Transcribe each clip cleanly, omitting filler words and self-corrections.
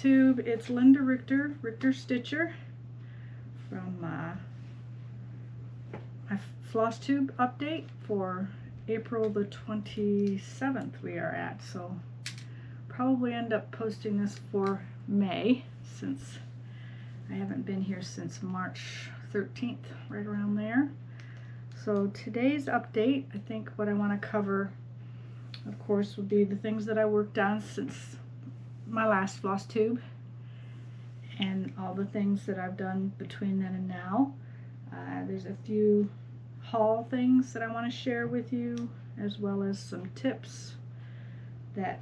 Flosstube. It's Linda Richter Stitcher from my Flosstube update for April the 27th we are at. So probably end up posting this for May since I haven't been here since March 13th, right around there. So today's update, I think what I want to cover, of course, would be the things that I worked on since my last Flosstube and all the things that I've done between then and now. There's a few haul things that I want to share with you, as well as some tips that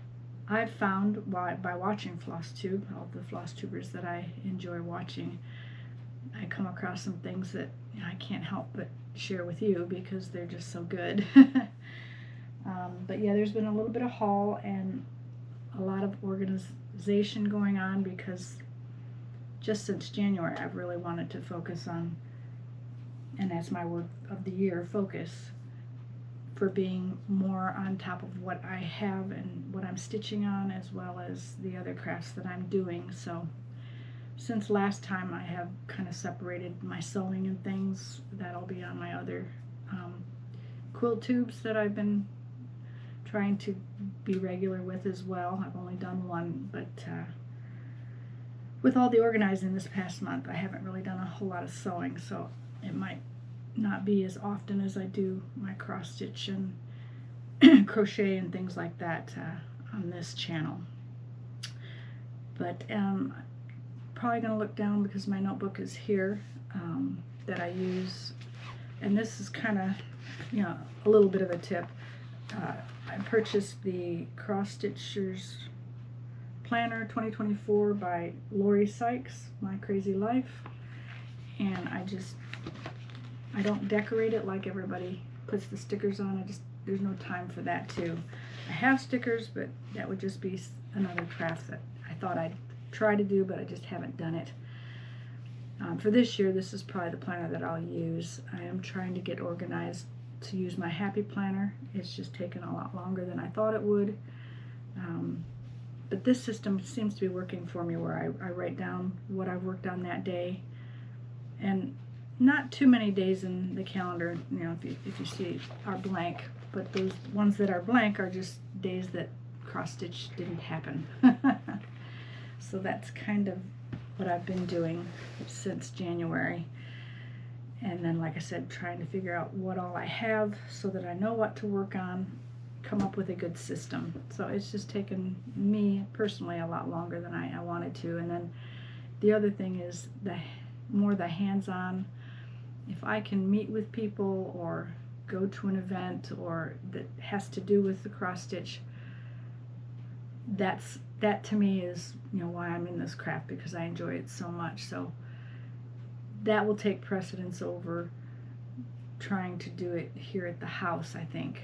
I've found by watching Flosstube. All the Flosstubers that I enjoy watching, I come across some things that I can't help but share with you because they're just so good. But yeah, there's been a little bit of haul and a lot of organization going on because just since January I've really wanted to focus on, and that's my word of the year, focus, for being more on top of what I have and what I'm stitching on, as well as the other crafts that I'm doing. So since last time I have kind of separated my sewing and things. That'll be on my other quilt tubes that I've been trying to be regular with as well. I've only done one, but with all the organizing this past month, I haven't really done a whole lot of sewing, so it might not be as often as I do my cross stitch and crochet and things like that on this channel. But probably going to look down because my notebook is here that I use, and this is kind of, you know, a little bit of a tip. I purchased the Cross Stitchers Planner 2024 by Lori Sykes, My Crazy Life, and I don't decorate it like everybody puts the stickers on. There's no time for that too. I have stickers, but that would just be another craft that I thought I'd try to do, but I just haven't done it. For this year, this is probably the planner that I'll use. I am trying to get organized to use my Happy Planner. It's just taken a lot longer than I thought it would. But this system seems to be working for me, where I write down what I've worked on that day, and not too many days in the calendar, you know, if you see, are blank, but those ones that are blank are just days that cross stitch didn't happen. So that's kind of what I've been doing since January. And then, like I said, trying to figure out what all I have so that I know what to work on, come up with a good system. So it's just taken me personally a lot longer than I wanted to. And then the other thing is the hands-on. If I can meet with people or go to an event or that has to do with the cross stitch, that to me is, you know, why I'm in this craft, because I enjoy it so much. So that will take precedence over trying to do it here at the house, I think.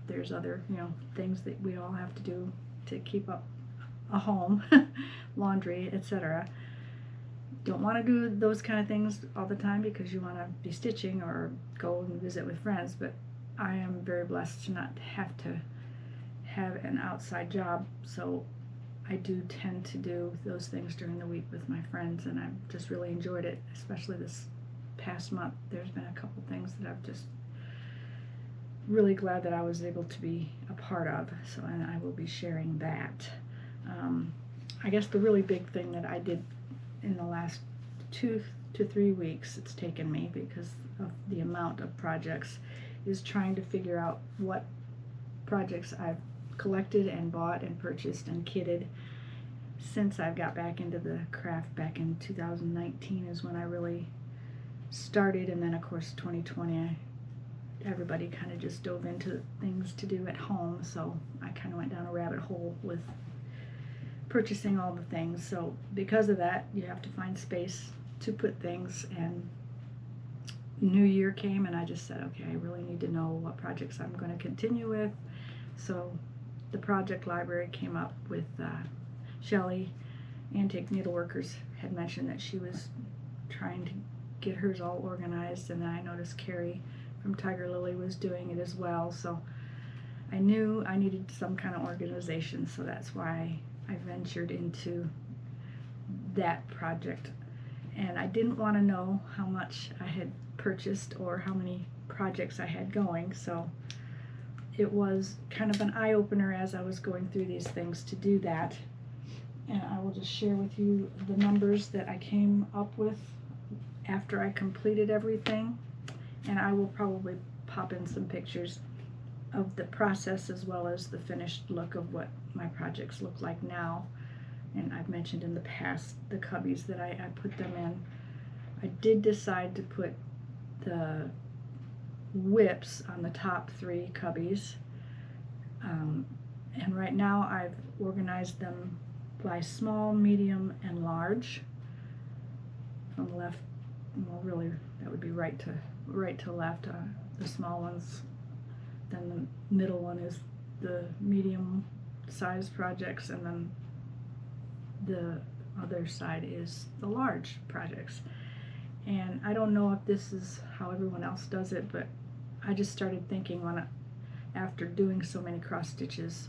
There's other, you know, things that we all have to do to keep up a home, laundry, etc. Don't want to do those kind of things all the time because you want to be stitching or go and visit with friends, but I am very blessed to not have to have an outside job, so I do tend to do those things during the week with my friends, and I've just really enjoyed it, especially this past month. There's been a couple things that I've just really glad that I was able to be a part of, so, and I will be sharing that. I guess the really big thing that I did in the last 2 to 3 weeks it's taken me, because of the amount of projects, is trying to figure out what projects I've collected and bought and purchased and kitted since I've got back into the craft. Back in 2019 is when I really started, and then of course 2020 everybody kind of just dove into things to do at home, so I kind of went down a rabbit hole with purchasing all the things. So because of that, you have to find space to put things, and New Year came and I just said, okay, I really need to know what projects I'm going to continue with. So the project library came up with Shellie, Antique Needleworkers, had mentioned that she was trying to get hers all organized, and then I noticed Kari from Tiger Lily was doing it as well, so I knew I needed some kind of organization, so that's why I ventured into that project. And I didn't want to know how much I had purchased or how many projects I had going, so it was kind of an eye-opener as I was going through these things to do that. And I will just share with you the numbers that I came up with after I completed everything, and I will probably pop in some pictures of the process as well as the finished look of what my projects look like now. And I've mentioned in the past the cubbies that I put them in. I did decide to put the whips on the top 3 cubbies, and right now I've organized them by small, medium, and large. From left, well, really that would be right to left. The small ones, then the middle one is the medium size projects, and then the other side is the large projects. And I don't know if this is how everyone else does it, but I just started thinking after doing so many cross stitches,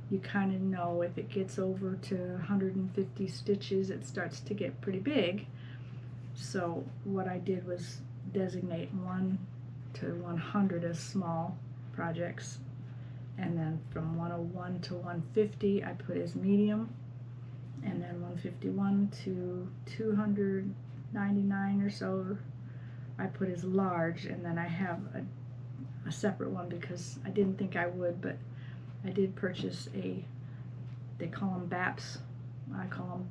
you kind of know if it gets over to 150 stitches, it starts to get pretty big. So what I did was designate 1 to 100 as small projects, and then from 101 to 150 I put as medium, and then 151 to 299 or so I put as large. And then I have a separate one because I didn't think I would, but I did purchase they call them BAPs, I call them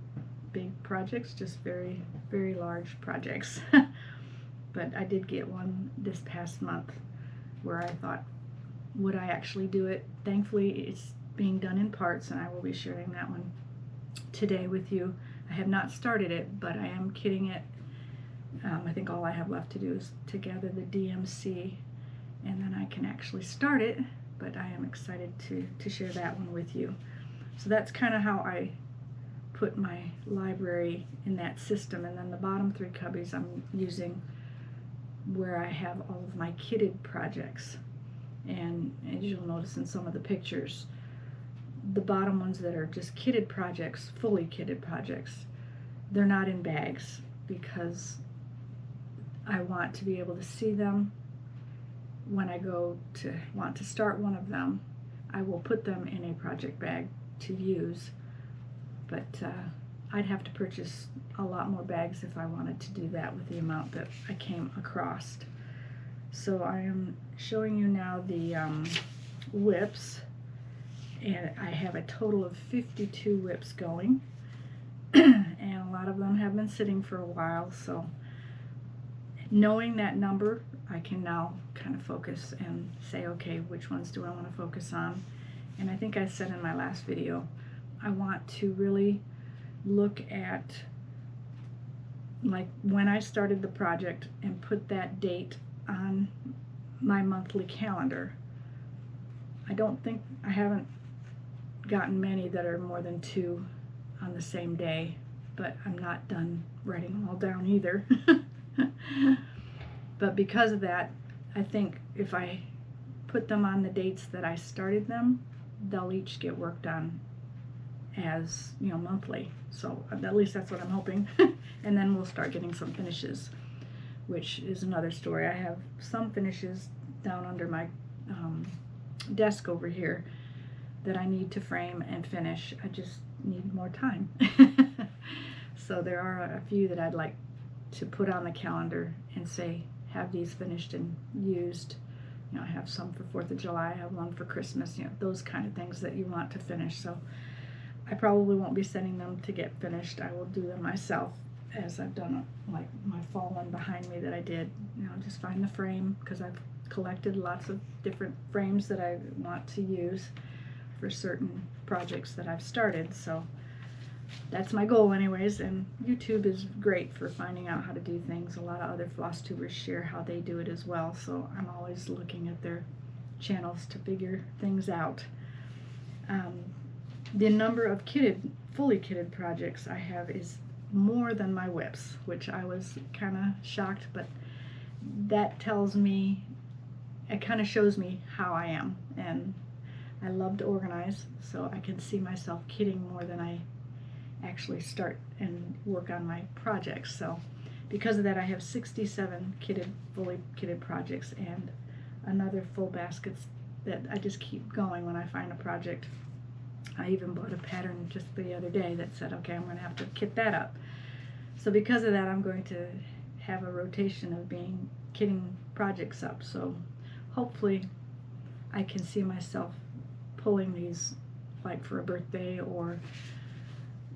big projects, just very, very large projects. But I did get one this past month where I thought, would I actually do it? Thankfully it's being done in parts, and I will be sharing that one today with you. I have not started it, but I am kitting it. I think all I have left to do is to gather the DMC, and then I can actually start it, but I am excited to share that one with you. So that's kind of how I put my library in that system. And then the bottom 3 cubbies I'm using where I have all of my kitted projects. And as you'll notice in some of the pictures, the bottom ones that are just kitted projects, fully kitted projects, they're not in bags because I want to be able to see them when I want to start one of them. I will put them in a project bag to use, but I'd have to purchase a lot more bags if I wanted to do that with the amount that I came across. So I am showing you now the whips, and I have a total of 52 whips going, and a lot of them have been sitting for a while. So knowing that number, I can now kind of focus and say, okay, which ones do I want to focus on? And I think I said in my last video, I want to really look at like when I started the project and put that date on my monthly calendar. I haven't gotten many that are more than 2 on the same day, but I'm not done writing them all down either. But because of that, I think if I put them on the dates that I started them, they'll each get worked on as, you know, monthly. So at least that's what I'm hoping. And then we'll start getting some finishes, which is another story. I have some finishes down under my desk over here that I need to frame and finish. I just need more time. So there are a few that I'd like to put on the calendar and say, have these finished and used. You know, I have some for 4th of July, I have one for Christmas, you know, those kind of things that you want to finish. So I probably won't be sending them to get finished. I will do them myself, as I've done like my fall one behind me that I did. You know, just find the frame, because I've collected lots of different frames that I want to use for certain projects that I've started. So that's my goal anyways, and YouTube is great for finding out how to do things. A lot of other Flosstubers share how they do it as well, so I'm always looking at their channels to figure things out. The number of fully kitted projects I have is more than my whips, which I was kind of shocked, but that tells me, it kind of shows me how I am, and I love to organize, so I can see myself kitting more than I actually start and work on my projects. So because of that, I have 67 fully kitted projects and another full baskets that I just keep going when I find a project. I even bought a pattern just the other day that said, okay, I'm going to have to kit that up. So because of that, I'm going to have a rotation of kitting projects up. So hopefully I can see myself pulling these like for a birthday, or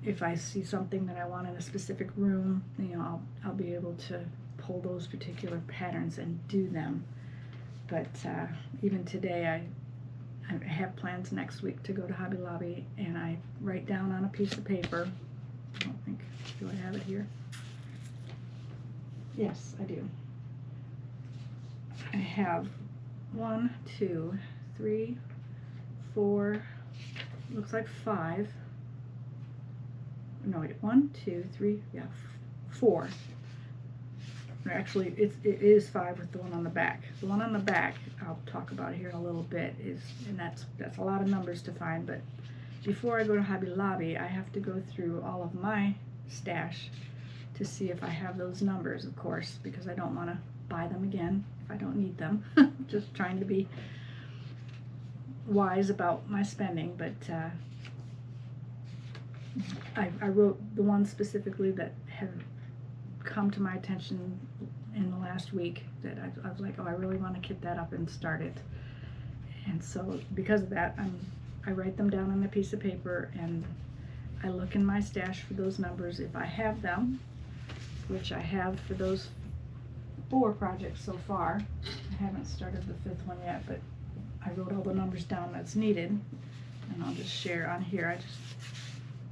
if I see something that I want in a specific room, you know, I'll be able to pull those particular patterns and do them. But even today, I have plans next week to go to Hobby Lobby, and I write down on a piece of paper. I don't think, do I have it here? Yes, I do. I have 1, 2, 3, 4, looks like 5. No, wait, 1, 2, 3, yeah, 4. Actually, it is 5 with the one on the back. The one on the back, I'll talk about here in a little bit, and that's a lot of numbers to find. But before I go to Hobby Lobby, I have to go through all of my stash to see if I have those numbers, of course, because I don't want to buy them again if I don't need them. Just trying to be wise about my spending. But I wrote the ones specifically that have come to my attention in the last week that I was like, oh, I really want to kit that up and start it. And so because of that, I write them down on a piece of paper, and I look in my stash for those numbers if I have them, which I have for those 4 projects so far. I haven't started the 5th one yet, but I wrote all the numbers down that's needed, and I'll just share on here.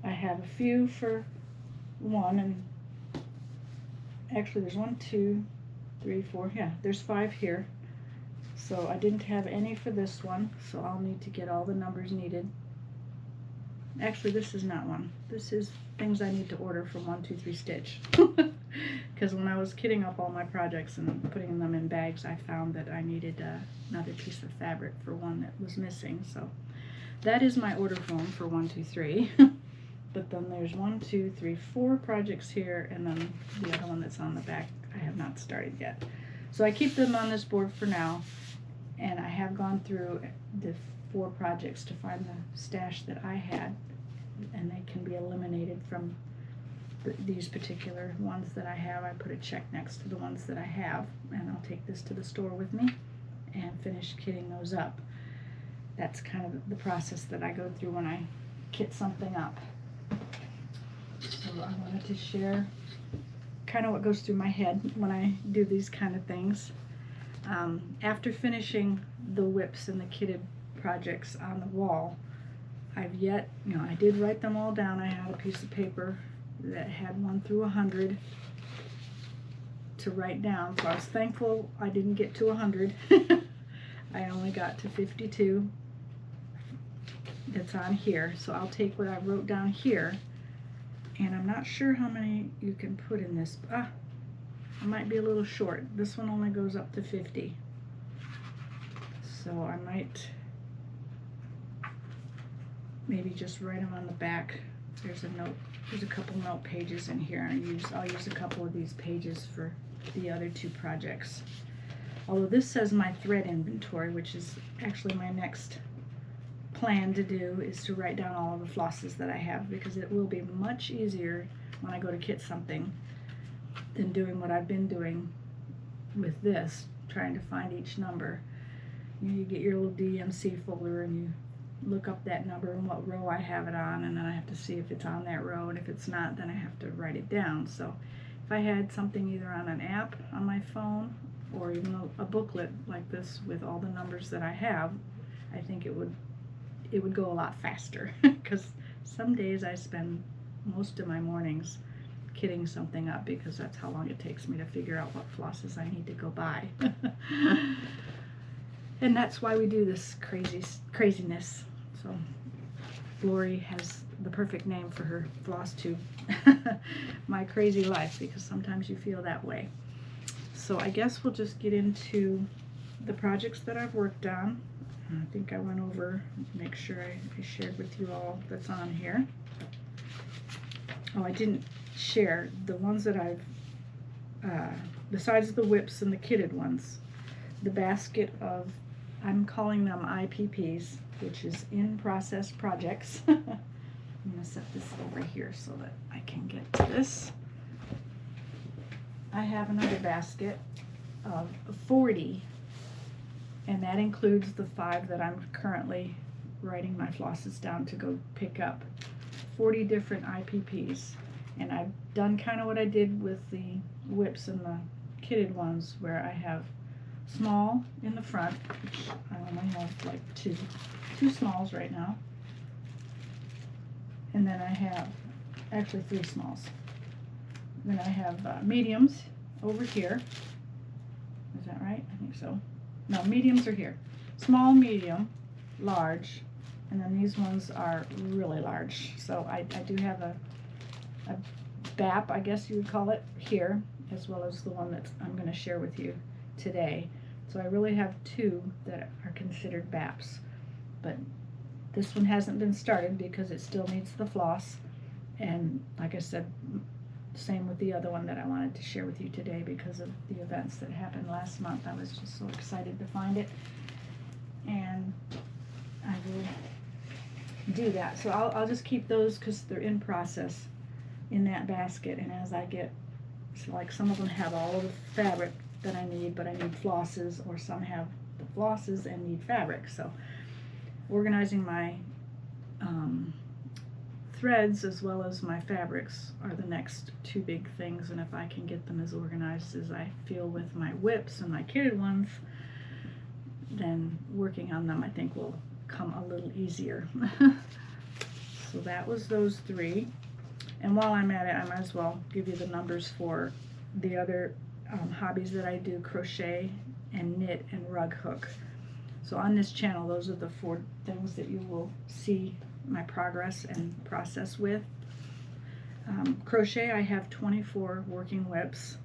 I have a few for one, and actually there's 1, 2, 3, 4, yeah, there's 5 here. So I didn't have any for this one, so I'll need to get all the numbers needed. Actually, this is not one. This is things I need to order from 123 Stitch. Because when I was kitting up all my projects and putting them in bags, I found that I needed another piece of fabric for one that was missing. So that is my order form for 123. But then there's 1, 2, 3, 4 projects here, and then the other one that's on the back I have not started yet. So I keep them on this board for now, and I have gone through the 4 projects to find the stash that I had, and they can be eliminated from these particular ones that I have. I put a check next to the ones that I have, and I'll take this to the store with me and finish kitting those up. That's kind of the process that I go through when I kit something up. So I wanted to share kind of what goes through my head when I do these kind of things. After finishing the whips and the kitted projects on the wall, I did write them all down. I had a piece of paper that had 1 through 100 to write down, so I was thankful I didn't get to 100. I only got to 52 that's on here, so I'll take what I wrote down here, and I'm not sure how many you can put in this. I might be a little short. This one only goes up to 50, so I might maybe just write them on the back. There's a note. There's a couple note pages in here. I'll use a couple of these pages for the other 2 projects. Although this says my thread inventory, which is actually my next plan to do, is to write down all of the flosses that I have, because it will be much easier when I go to kit something than doing what I've been doing with this, trying to find each number. You get your little DMC folder and you look up that number and what row I have it on, and then I have to see if it's on that row, and if it's not, then I have to write it down. So if I had something either on an app on my phone or even a booklet like this with all the numbers that I have, I think it would go a lot faster, because some days I spend most of my mornings kitting something up, because that's how long it takes me to figure out what flosses I need to go buy. And that's why we do this craziness. So Lori has the perfect name for her Flosstube, my crazy life, because sometimes you feel that way. So I guess we'll just get into the projects that I've worked on. I think I went over, make sure I shared with you all that's on here. oh, I didn't share the ones that I've, besides the whips and the kitted ones, the basket of, I'm calling them IPPs, which is in process projects. I'm going to set this over here so that I can get to this. I have another basket of 40, and that includes the 5 that I'm currently writing my flosses down to go pick up. 40 different IPPs, and I've done kind of what I did with the whips and the kitted ones, where I have small in the front, which I only have like two smalls right now, and then I have actually 3 smalls. Then I have mediums over here. Is that right? I think so. No, mediums are here. Small, medium, large, and then these ones are really large. So I do have a BAP, I guess you would call it, here, as well as the one that I'm going to share with you today. So I really have 2 that are considered BAPs. But this one hasn't been started because it still needs the floss. And like I said, same with the other one that I wanted to share with you today because of the events that happened last month. I was just so excited to find it. And I will do that. So I'll just keep those because they're in process in that basket. And as I get, so like some of them have all of the fabric that I need, but I need flosses, or some have the flosses and need fabric. So organizing my threads as well as my fabrics are the next 2 big things, and if I can get them as organized as I feel with my whips and my kitted ones, then working on them I think will come a little easier. So that was those 3, and while I'm at it I might as well give you the numbers for the other hobbies that I do: crochet and knit and rug hook. So on this channel, those are the 4 things that you will see my progress and process with. Crochet, I have 24 working whips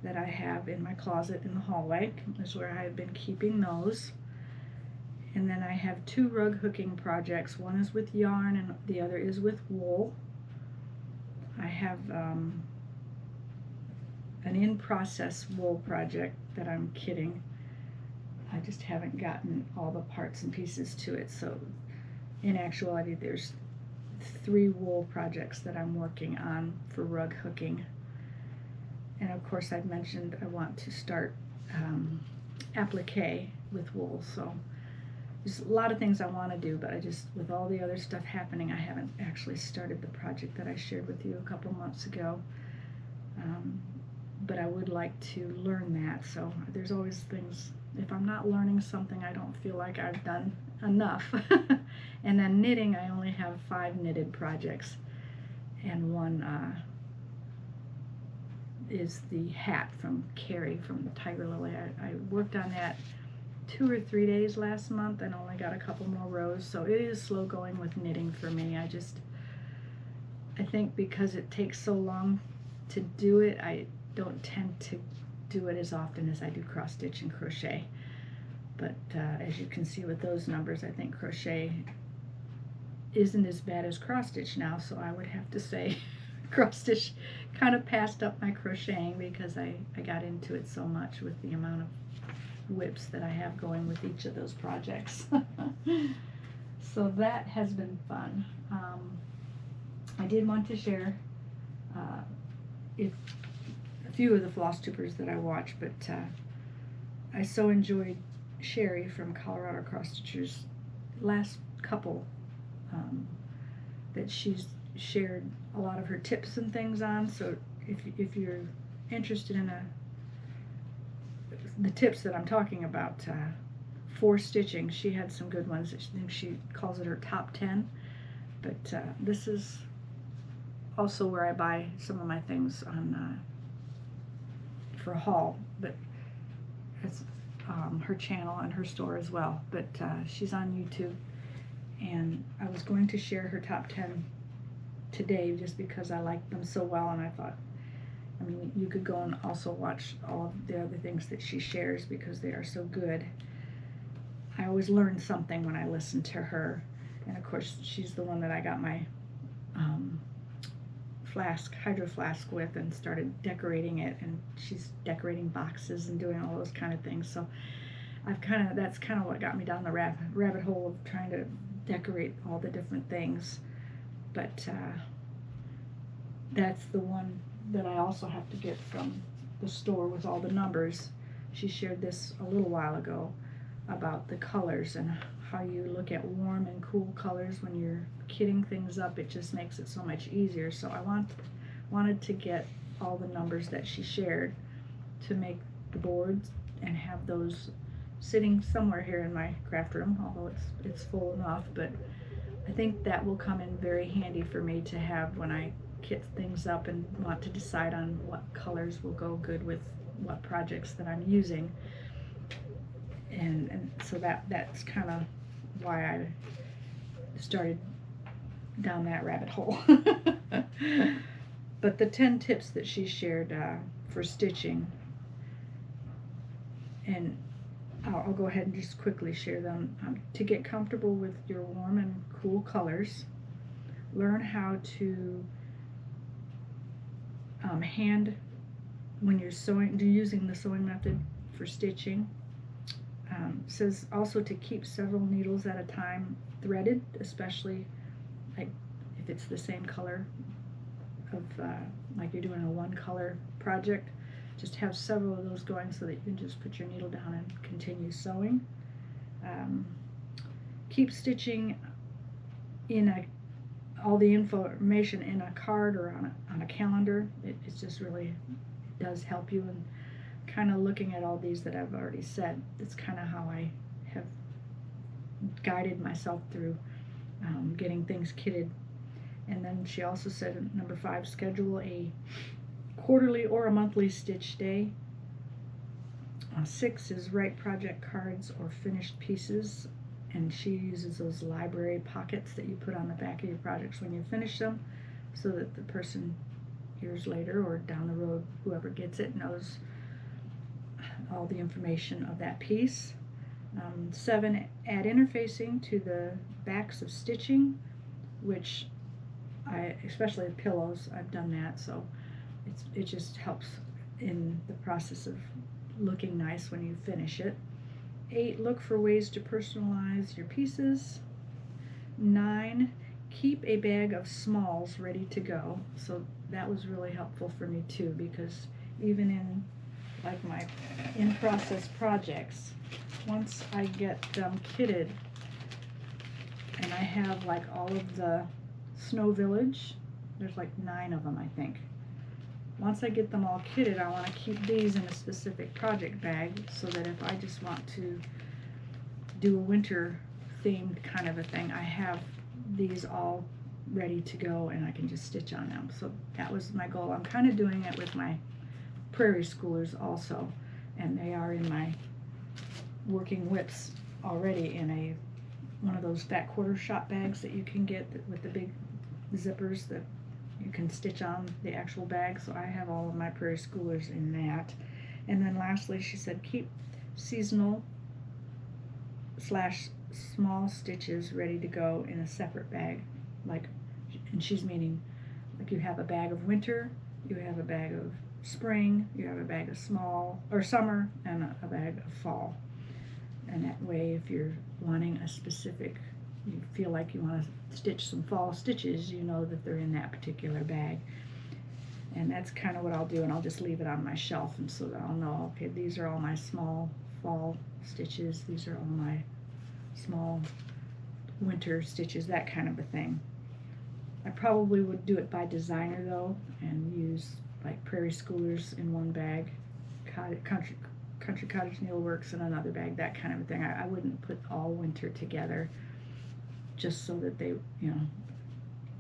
that I have in my closet in the hallway. That's where I've been keeping those. And then I have 2 rug hooking projects. One is with yarn and the other is with wool. I have an in-process wool project that I'm kitting. I just haven't gotten all the parts and pieces to it. So in actuality, there's 3 wool projects that I'm working on for rug hooking. And of course, I've mentioned I want to start applique with wool. So there's a lot of things I want to do, but I just, with all the other stuff happening, I haven't actually started the project that I shared with you a couple months ago. But I would like to learn that. So there's always things, if I'm not learning something, I don't feel like I've done enough. And then knitting, I only have 5 knitted projects, and one is the hat from Kari from Tiger Lily. I worked on that 2 or 3 days last month and only got a couple more rows, so it is slow going with knitting for me. I think because it takes so long to do it, I don't tend to do it as often as I do cross stitch and crochet. But as you can see with those numbers, I think crochet isn't as bad as cross stitch now, so I would have to say cross stitch kind of passed up my crocheting because I got into it so much with the amount of whips that I have going with each of those projects. So that has been fun. I did want to share a few of the Flosstubers that I watch, but I so enjoyed Shari from Colorado Cross Stitchers last couple that she's shared a lot of her tips and things on. So if you're interested in the tips that I'm talking about for stitching, she had some good ones. I think she calls it her top 10. But this is also where I buy some of my things on for haul, but it's her channel and her store as well. But she's on YouTube, and I was going to share her top 10 today just because I liked them so well, and I thought, I mean, you could go and also watch all of the other things that she shares because they are so good. I always learn something when I listen to her, and of course she's the one that I got my hydro flask with, and started decorating it, and she's decorating boxes and doing all those kind of things. So that's kind of what got me down the rabbit hole of trying to decorate all the different things. But that's the one that I also have to get from the store with all the numbers. She shared this a little while ago about the colors and how you look at warm and cool colors when you're kitting things up. It just makes it so much easier. So I wanted to get all the numbers that she shared to make the boards and have those sitting somewhere here in my craft room, although it's full enough. But I think that will come in very handy for me to have when I kit things up and want to decide on what colors will go good with what projects that I'm using. And so that's kind of why I started down that rabbit hole. But the 10 tips that she shared for stitching, and I'll go ahead and just quickly share them. To get comfortable with your warm and cool colors, learn how to hand when you're using the sewing method for stitching. Says also to keep several needles at a time threaded, especially like if it's the same color of like you're doing a one color project. Just have several of those going so that you can just put your needle down and continue sewing. Keep stitching in all the information in a card or on a calendar. It just really does help you. And kind of looking at all these that I've already said, it's kind of how I have guided myself through getting things kitted. And then she also said number 5, schedule a quarterly or a monthly stitch day. 6 is write project cards or finished pieces, and she uses those library pockets that you put on the back of your projects when you finish them, so that the person years later or down the road, whoever gets it, knows all the information of that piece. 7, add interfacing to the backs of stitching, which especially pillows, I've done that, so it just helps in the process of looking nice when you finish it. 8, look for ways to personalize your pieces. 9, keep a bag of smalls ready to go. So that was really helpful for me too, because even in like my in-process projects, once I get them kitted and I have like all of the Snow Village, there's like 9 of them I think. Once I get them all kitted, I want to keep these in a specific project bag so that if I just want to do a winter themed kind of a thing, I have these all ready to go and I can just stitch on them. So that was my goal. I'm kind of doing it with my Prairie Schoolers also, and they are in my working whips already in one of those fat quarter shop bags that you can get with the big zippers that you can stitch on the actual bag. So I have all of my Prairie Schoolers in that. And then lastly, she said keep seasonal / small stitches ready to go in a separate bag. And she's meaning like you have a bag of winter, you have a bag of spring, you have a bag of summer, and a bag of fall. And that way, if you're wanting a specific, you feel like you want to stitch some fall stitches, you know that they're in that particular bag. And that's kind of what I'll do, and I'll just leave it on my shelf, and so that I'll know, okay, these are all my small fall stitches, these are all my small winter stitches, that kind of a thing. I probably would do it by designer though, and use like Prairie Schoolers in one bag, Country Cottage Needleworks in another bag, that kind of a thing. I wouldn't put all winter together just so that they,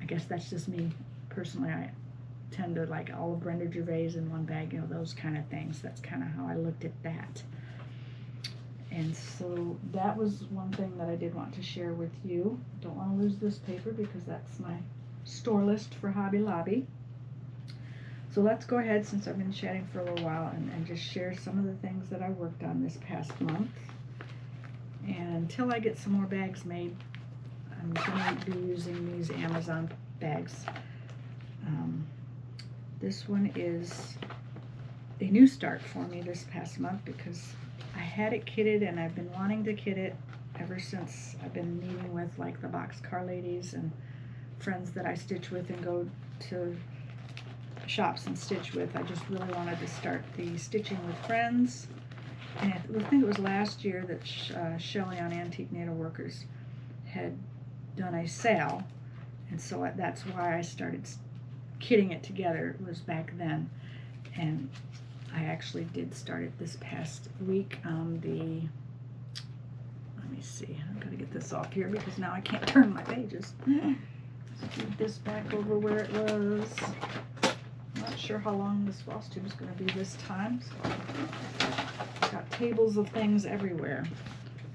I guess that's just me personally. I tend to like all of Brenda Gervais in one bag, those kind of things. That's kind of how I looked at that. And so that was one thing that I did want to share with you. Don't want to lose this paper because that's my store list for Hobby Lobby. So let's go ahead, since I've been chatting for a little while, and just share some of the things that I worked on this past month. And until I get some more bags made, I'm going to be using these Amazon bags. This one is a new start for me this past month because I had it kitted and I've been wanting to kit it ever since I've been meeting with like the boxcar ladies and friends that I stitch with and go to shops and stitch with. I just really wanted to start the stitching with friends. And I think it was last year that Shellie on Antique Needleworkers had done a sale, and so that's why I started kitting it together. It was back then, and I actually did start it this past week on the, let me see, I've got to get this off here because now I can't turn my pages. Let's get this back over where it was. I'm not sure how long this Flosstube is going to be this time. So I've got tables of things everywhere.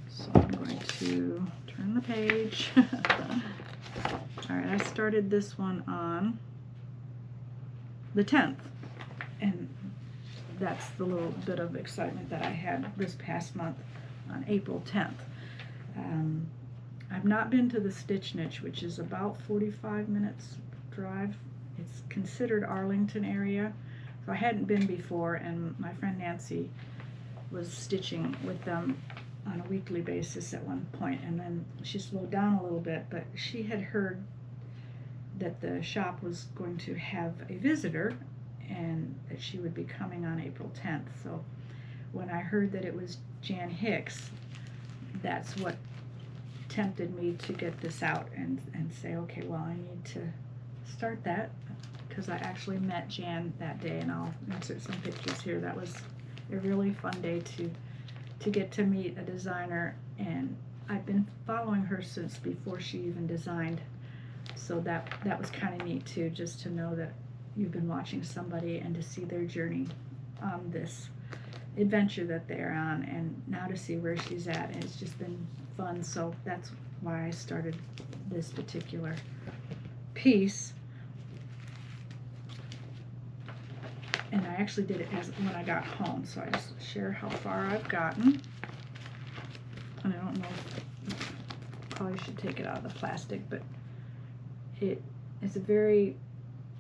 So I'm going to turn the page. Alright, I started this one on the 10th. And that's the little bit of excitement that I had this past month on April 10th. I've not been to the Stitch Niche, which is about 45 minutes drive. It's considered Arlington area, so I hadn't been before, and my friend Nancy was stitching with them on a weekly basis at one point, and then she slowed down a little bit, but she had heard that the shop was going to have a visitor and that she would be coming on April 10th. So when I heard that it was Jan Hicks, that's what tempted me to get this out and say, okay, well, I need to start that, because I actually met Jan that day, and I'll insert some pictures here. That was a really fun day to get to meet a designer, and I've been following her since before she even designed, so that was kind of neat too, just to know that you've been watching somebody and to see their journey on this adventure that they're on, and now to see where she's at, and it's just been fun. So that's why I started this particular piece. And I actually did it when I got home, so I just share how far I've gotten. And I don't know if probably should take it out of the plastic, but it's a very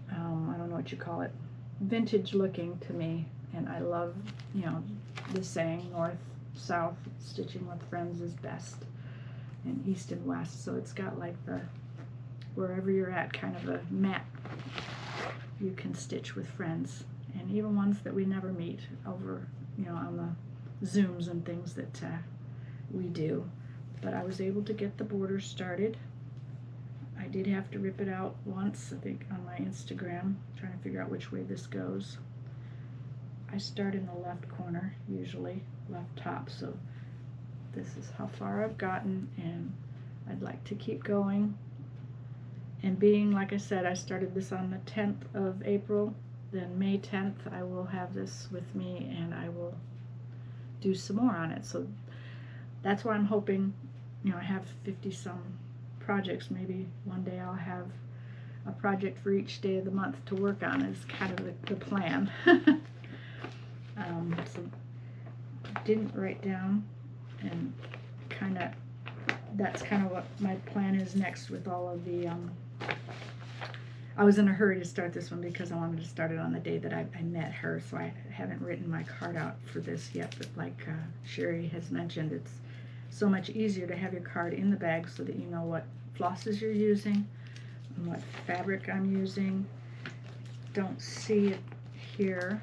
I don't know what you call it, vintage looking to me, and I love, you know, the saying north south stitching with friends is best, and east and west. So it's got like the wherever you're at kind of a map you can stitch with friends, and even ones that we never meet over, you know, on the Zooms and things that we do. But I was able to get the border started. I did have to rip it out once, I think, on my Instagram, trying to figure out which way this goes. I start in the left corner, usually, left top, so this is how far I've gotten, and I'd like to keep going. And being, like I said, I started this on the 10th of April, then May 10th I will have this with me, and I will do some more on it. So that's why I'm hoping, you know, I have 50-some projects. Maybe one day I'll have a project for each day of the month to work on, is kind of the plan. So didn't write down, and that's kind of what my plan is next with all of the I was in a hurry to start this one because I wanted to start it on the day that I met her, so I haven't written my card out for this yet, but like Shari has mentioned, it's so much easier to have your card in the bag so that you know what flosses you're using and what fabric I'm using. Don't see it here,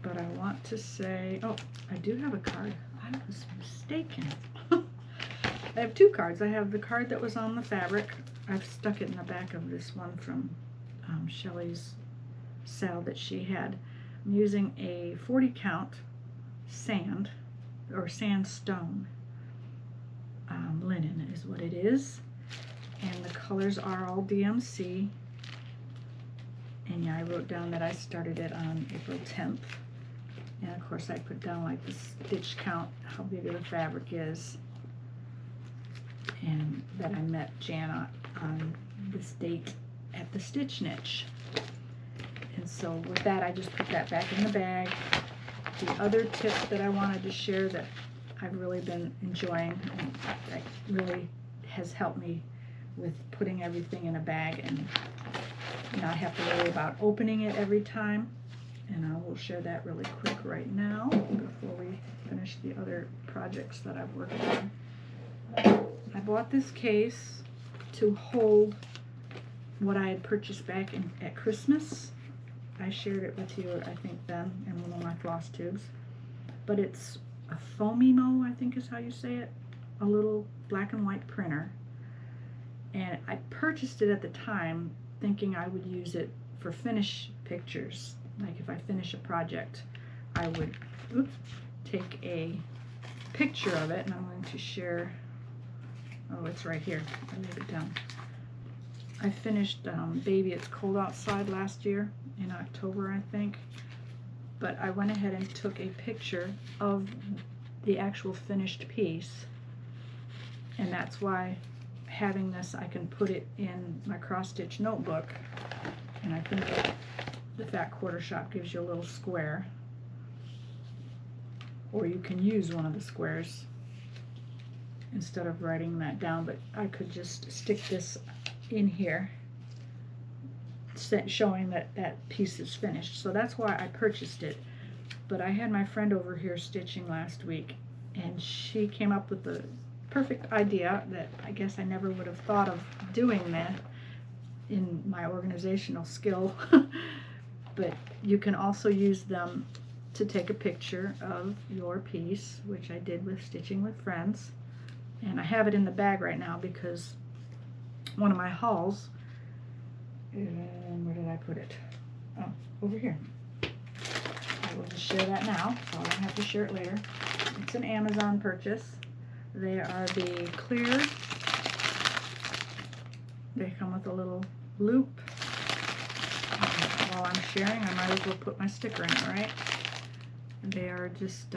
but I want to say, oh, I do have a card. I was mistaken. I have two cards. I have the card that was on the fabric. I've stuck it in the back of this one from Shellie's sale that she had. I'm using a 40 count sand or sandstone linen is what it is, and the colors are all DMC. And yeah, I wrote down that I started it on April 10th, and of course I put down like the stitch count, how big of the fabric is, and that I met Jan on this date at the Stitch Niche. And so with that, I just put that back in the bag. The other tip that I wanted to share that I've really been enjoying, and that really has helped me with putting everything in a bag and not have to worry about opening it every time. And I will share that really quick right now before we finish the other projects that I've worked on. I bought this case to hold what I had purchased back at Christmas. I shared it with you, I think, then in one of my floss tubes. But it's a Foamimo, I think is how you say it, a little black and white printer. And I purchased it at the time thinking I would use it for finish pictures. Like if I finish a project, I would take a picture of it, and I'm going to share. Oh, it's right here. I laid it down. I finished Baby It's Cold Outside last year in October, I think. But I went ahead and took a picture of the actual finished piece, and that's why having this, I can put it in my cross-stitch notebook, and I think the Fat Quarter Shop gives you a little square, or you can use one of the squares instead of writing that down, but I could just stick this in here showing that that piece is finished. So that's why I purchased it. But I had my friend over here stitching last week, and she came up with the perfect idea that I guess I never would have thought of doing that in my organizational skill. But you can also use them to take a picture of your piece, which I did with Stitching with Friends. And I have it in the bag right now because one of my hauls, and where did I put it? Oh, over here. I will just share that now, so I don't have to share it later. It's an Amazon purchase. They are the clear. They come with a little loop. While I'm sharing, I might as well put my sticker in it, right? They are just,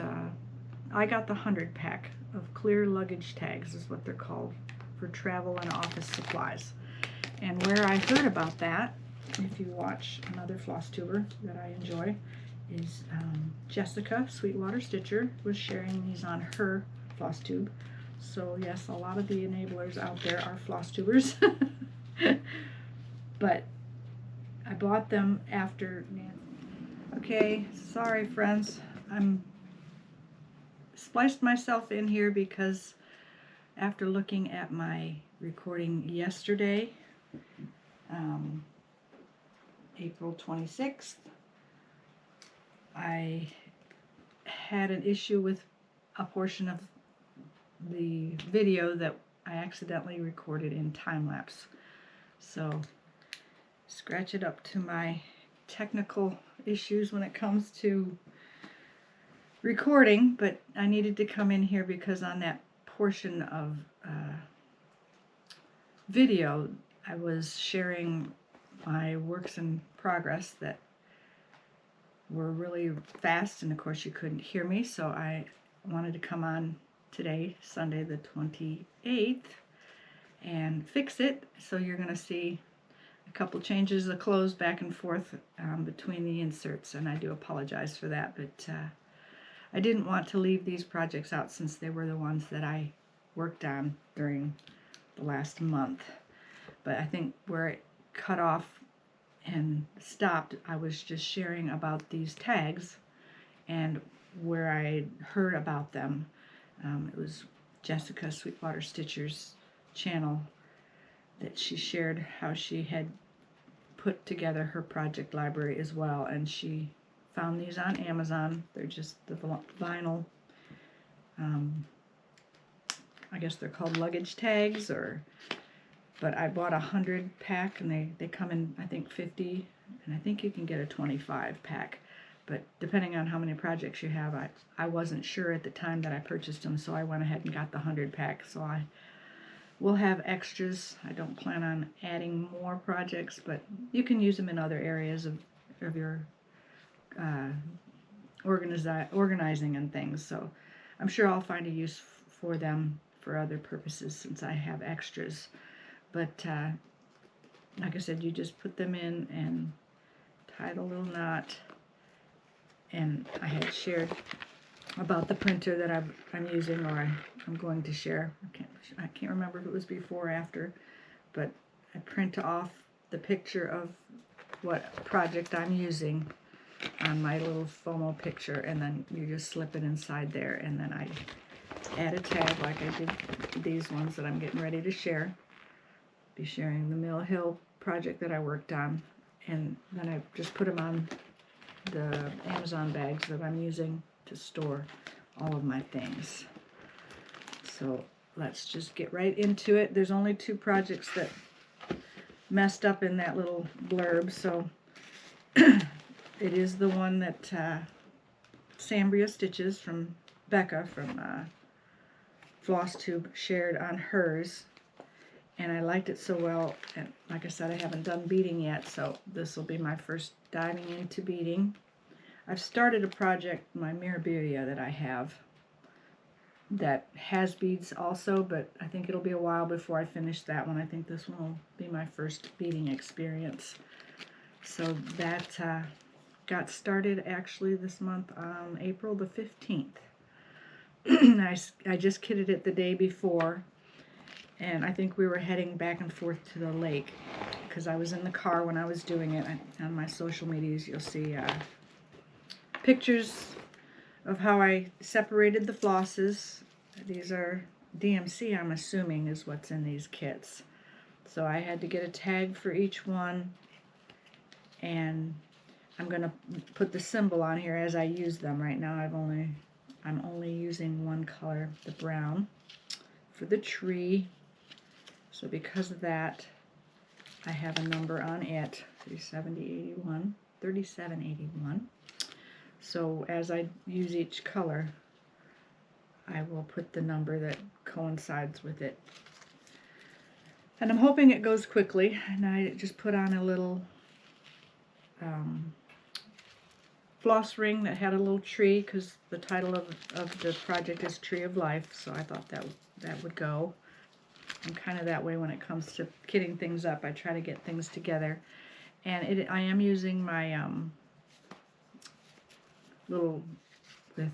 I got the 100 pack of clear luggage tags, is what they're called, for travel and office supplies. And where I heard about that, if you watch another floss tuber that I enjoy, is Jessica, Sweetwater Stitcher, was sharing these on her floss tube. So yes, a lot of the enablers out there are floss tubers. But I bought them after. Okay, sorry friends, I'm spliced myself in here because after looking at my recording yesterday, April 26th, I had an issue with a portion of the video that I accidentally recorded in time-lapse. So scratch it up to my technical issues when it comes to recording, but I needed to come in here because on that portion of video I was sharing my works in progress that were really fast, and of course you couldn't hear me, so I wanted to come on today, Sunday the 28th, and fix it. So you're going to see a couple changes of clothes back and forth between the inserts, and I do apologize for that, but I didn't want to leave these projects out since they were the ones that I worked on during the last month. But I think where it cut off and stopped, I was just sharing about these tags and where I heard about them. It was Jessica Sweetwater Stitcher's channel that she shared how she had put together her project library as well, and she found these on Amazon. They're just the vinyl, I guess they're called luggage tags, but I bought 100 pack, and they come in, I think, 50, and I think you can get a 25 pack. But depending on how many projects you have, I wasn't sure at the time that I purchased them, so I went ahead and got the 100 pack. So I will have extras. I don't plan on adding more projects, but you can use them in other areas of your organizing and things. So I'm sure I'll find a use for them for other purposes since I have extras. But like I said, you just put them in and tie the little knot. And I had shared about the printer that I'm using, or I'm going to share. I can't remember if it was before or after, but I print off the picture of what project I'm using on my little FOMO picture, and then you just slip it inside there, and then I add a tag like I did these ones that I'm getting ready to share. Be sharing the Mill Hill project that I worked on, and then I just put them on the Amazon bags that I'm using to store all of my things. So let's just get right into it. There's only 2 projects that messed up in that little blurb, so it is the one that Sambria Stitches from Becca from Flosstube shared on hers, and I liked it so well, and like I said, I haven't done beading yet, so this will be my first diving into beading. I've started a project, my Mirabilia that I have, that has beads also, but I think it'll be a while before I finish that one. I think this one will be my first beading experience. So that got started actually this month on April the 15th. I just kitted it the day before, and I think we were heading back and forth to the lake because I was in the car when I was doing it. On my social medias you'll see pictures of how I separated the flosses. These are DMC, I'm assuming, is what's in these kits. So I had to get a tag for each one, and I'm going to put the symbol on here as I use them. Right now I'm only using one color, the brown, for the tree. So because of that, I have a number on it, 3781. So as I use each color, I will put the number that coincides with it. And I'm hoping it goes quickly. And I just put on a little floss ring that had a little tree, because the title of the project is Tree of Life, so I thought that would go. I'm kind of that way when it comes to kitting things up. I try to get things together. And I am using my with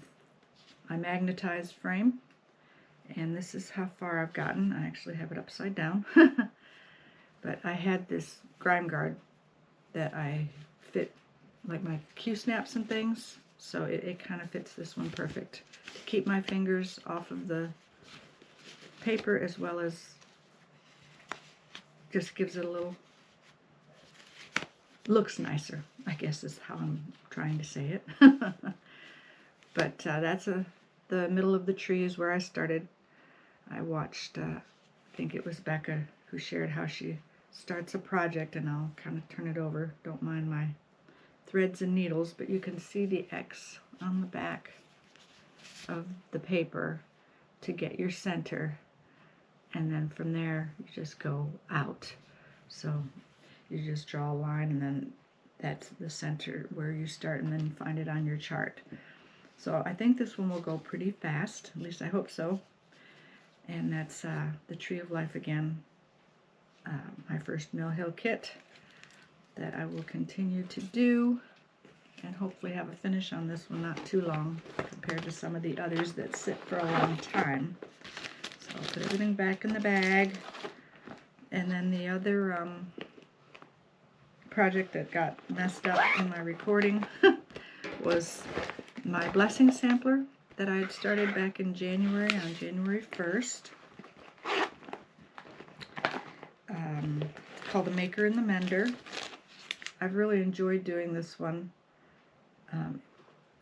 my magnetized frame, and this is how far I've gotten. I actually have it upside down. But I had this grime guard that I fit like my Q-snaps and things, so it kind of fits this one perfect to keep my fingers off of the paper, as well as just gives it a little, looks nicer, I guess is how I'm trying to say it. But that's the middle of the tree is where I started. I watched, I think it was Becca who shared how she starts a project, and I'll kind of turn it over. Don't mind my threads and needles, but you can see the X on the back of the paper to get your center, and then from there you just go out. So you just draw a line, and then that's the center where you start, and then you find it on your chart. So I think this one will go pretty fast, at least I hope so. And that's the Tree of Life again, my first Mill Hill kit that I will continue to do, and hopefully have a finish on this one not too long compared to some of the others that sit for a long time. So I'll put everything back in the bag. And then the other project that got messed up in my recording was my blessing sampler that I had started back in January, on January 1st. It's called The Maker and the Mender. I've really enjoyed doing this one.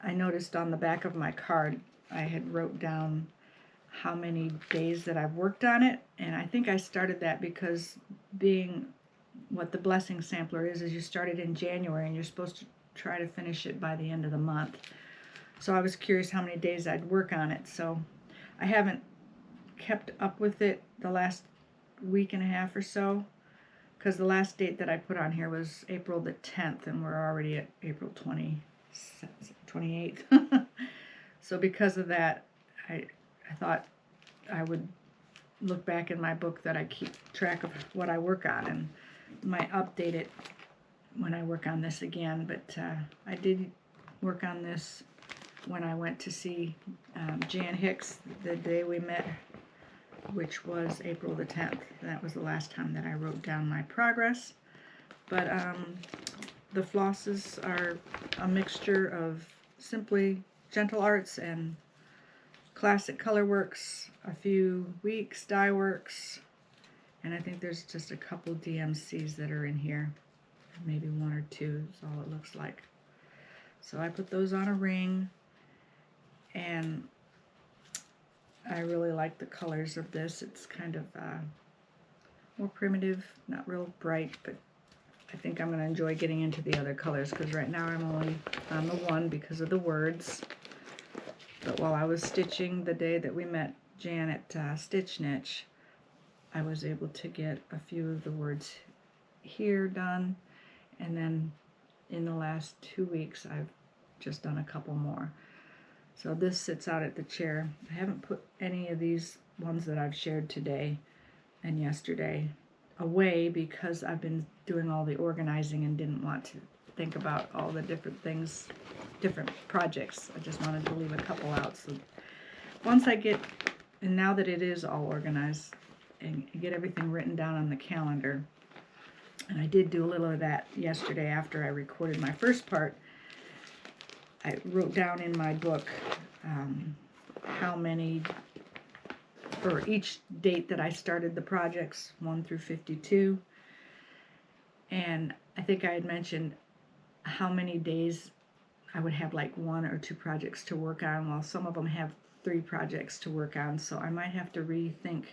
I noticed on the back of my card I had wrote down how many days that I've worked on it, and I think I started that because being what the blessing sampler is you start it in January and you're supposed to try to finish it by the end of the month. So I was curious how many days I'd work on it. So I haven't kept up with it the last week and a half or so, because the last date that I put on here was April the 10th, and we're already at April 28th. So because of that, I thought I would look back in my book that I keep track of what I work on, and might update it when I work on this again. But I did work on this when I went to see Jan Hicks the day we met which was April the 10th. That was the last time that I wrote down my progress. But the flosses are a mixture of simply gentle arts and classic color works, a few weeks dye works, and I think there's just a couple DMCs that are in here. Maybe one or two is all it looks like. So I put those on a ring, and I really like the colors of this. It's kind of more primitive, not real bright, but I think I'm going to enjoy getting into the other colors because right now I'm only on the one because of the words. But while I was stitching the day that we met Jan at Stitch Niche, I was able to get a few of the words here done, and then in the last 2 weeks I've just done a couple more. So this sits out at the chair. I haven't put any of these ones that I've shared today and yesterday away because I've been doing all the organizing and didn't want to think about all the different things, different projects. I just wanted to leave a couple out. So once I get, and now that it is all organized and get everything written down on the calendar, and I did do a little of that yesterday after I recorded my first part, I wrote down in my book how many, for each date that I started the projects, 1 through 52. And I think I had mentioned how many days I would have like 1 or 2 projects to work on, while some of them have 3 projects to work on. So I might have to rethink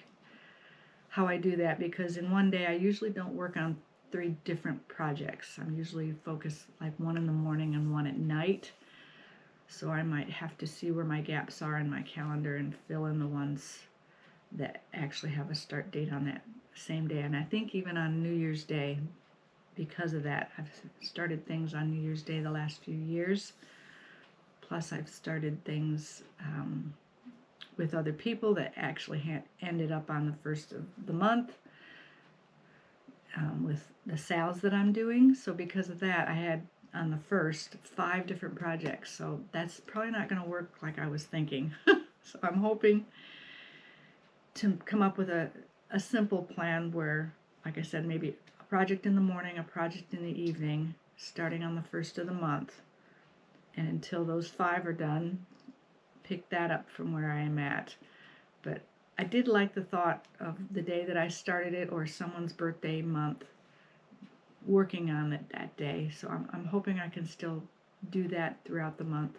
how I do that, because in one day I usually don't work on 3 different projects. I'm usually focused like 1 in the morning and 1 at night. So I might have to see where my gaps are in my calendar and fill in the ones that actually have a start date on that same day. And I think even on New Year's Day, because of that, I've started things on New Year's Day the last few years. Plus I've started things with other people that actually ended up on the 1st of the month with the sales that I'm doing. So because of that, I had on the 1st 5 different projects. So that's probably not going to work like I was thinking. So I'm hoping to come up with a simple plan where, like I said, maybe a project in the morning, a project in the evening, starting on the 1st of the month. And until those 5 are done, pick that up from where I am at. But I did like the thought of the day that I started it, or someone's birthday month, working on it that day. So I'm hoping I can still do that throughout the month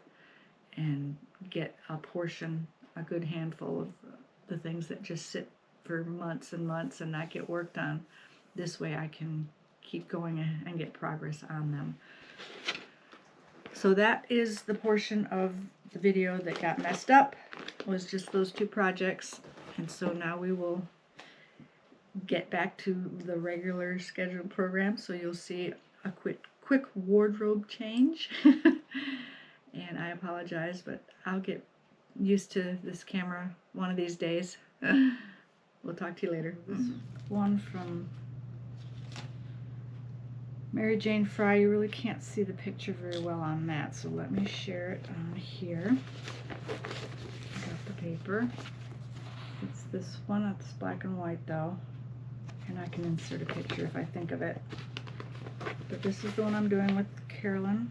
and get a portion, a good handful of the things that just sit for months and months and not get worked on. This way I can keep going and get progress on them. So that is the portion of the video that got messed up, was just those 2 projects. And so now we will get back to the regular scheduled program. So you'll see a quick wardrobe change. And I apologize, but I'll get used to this camera one of these days. We'll talk to you later. This one from Mary Jane Fry. You really can't see the picture very well on that, so let me share it on here. I got the paper. It's this one. It's black and white though, and I can insert a picture if I think of it. But this is the one I'm doing with Carolyn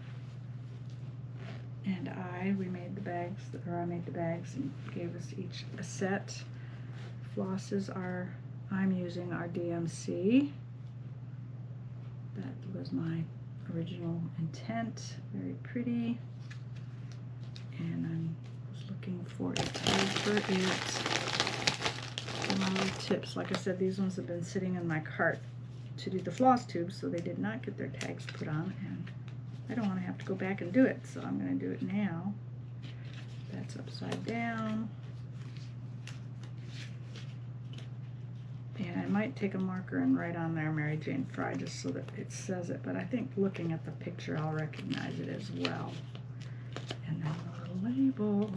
and we made the bags, or I made the bags and gave us each a set. Flosses I'm using our DMC. That was my original intent. Very pretty. And I was looking for a tag for it. And my little tips. Like I said, these ones have been sitting in my cart to do the Flosstube, so they did not get their tags put on, and I don't want to have to go back and do it, so I'm going to do it now. That's upside down. And I might take a marker and write on there Mary Jane Fry just so that it says it, but I think looking at the picture I'll recognize it as well. And then a little label.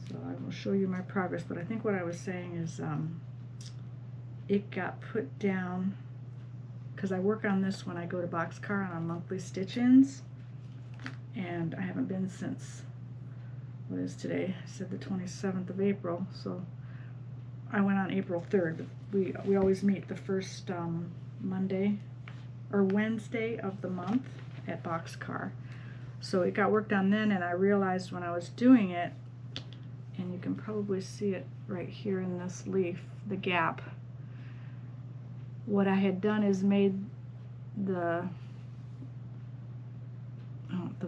So I will show you my progress, but I think what I was saying is it got put down because I work on this when I go to Boxcar on monthly stitch-ins, and I haven't been since, what is today? I said the 27th of April, so I went on April 3rd. We always meet the first Monday or Wednesday of the month at Boxcar. So it got worked on then, and I realized when I was doing it, and you can probably see it right here in this leaf, the gap. What I had done is made the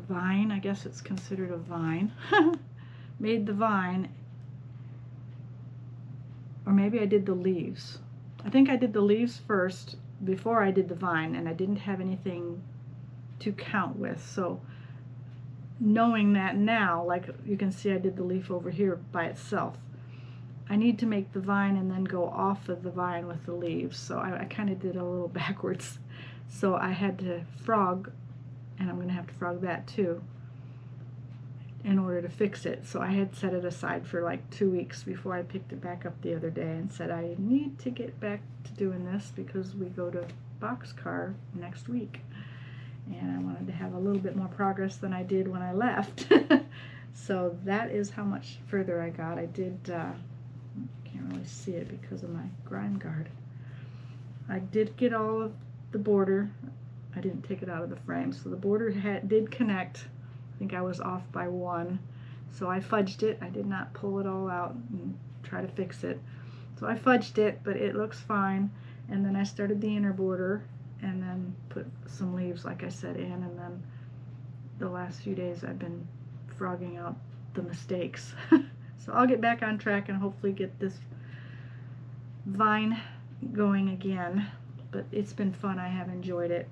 vine, I guess it's considered a vine, made the vine, or maybe I did the leaves. I think I did the leaves first before I did the vine, and I didn't have anything to count with. So knowing that now, like you can see I did the leaf over here by itself. I need to make the vine and then go off of the vine with the leaves. So I kind of did a little backwards. So I had to frog, and I'm going to have to frog that too in order to fix it. So I had set it aside for like 2 weeks before I picked it back up the other day and said I need to get back to doing this because we go to Boxcar next week. And I wanted to have a little bit more progress than I did when I left. So that is how much further I got. I did, can't really see it because of my grime guard. I did get all of the border. I didn't take it out of the frame. So the border did connect. I think I was off by 1. So I fudged it. I did not pull it all out and try to fix it. So I fudged it, but it looks fine. And then I started the inner border, and then put some leaves, like I said, in, and then the last few days I've been frogging out the mistakes. So I'll get back on track and hopefully get this vine going again, but it's been fun. I have enjoyed it.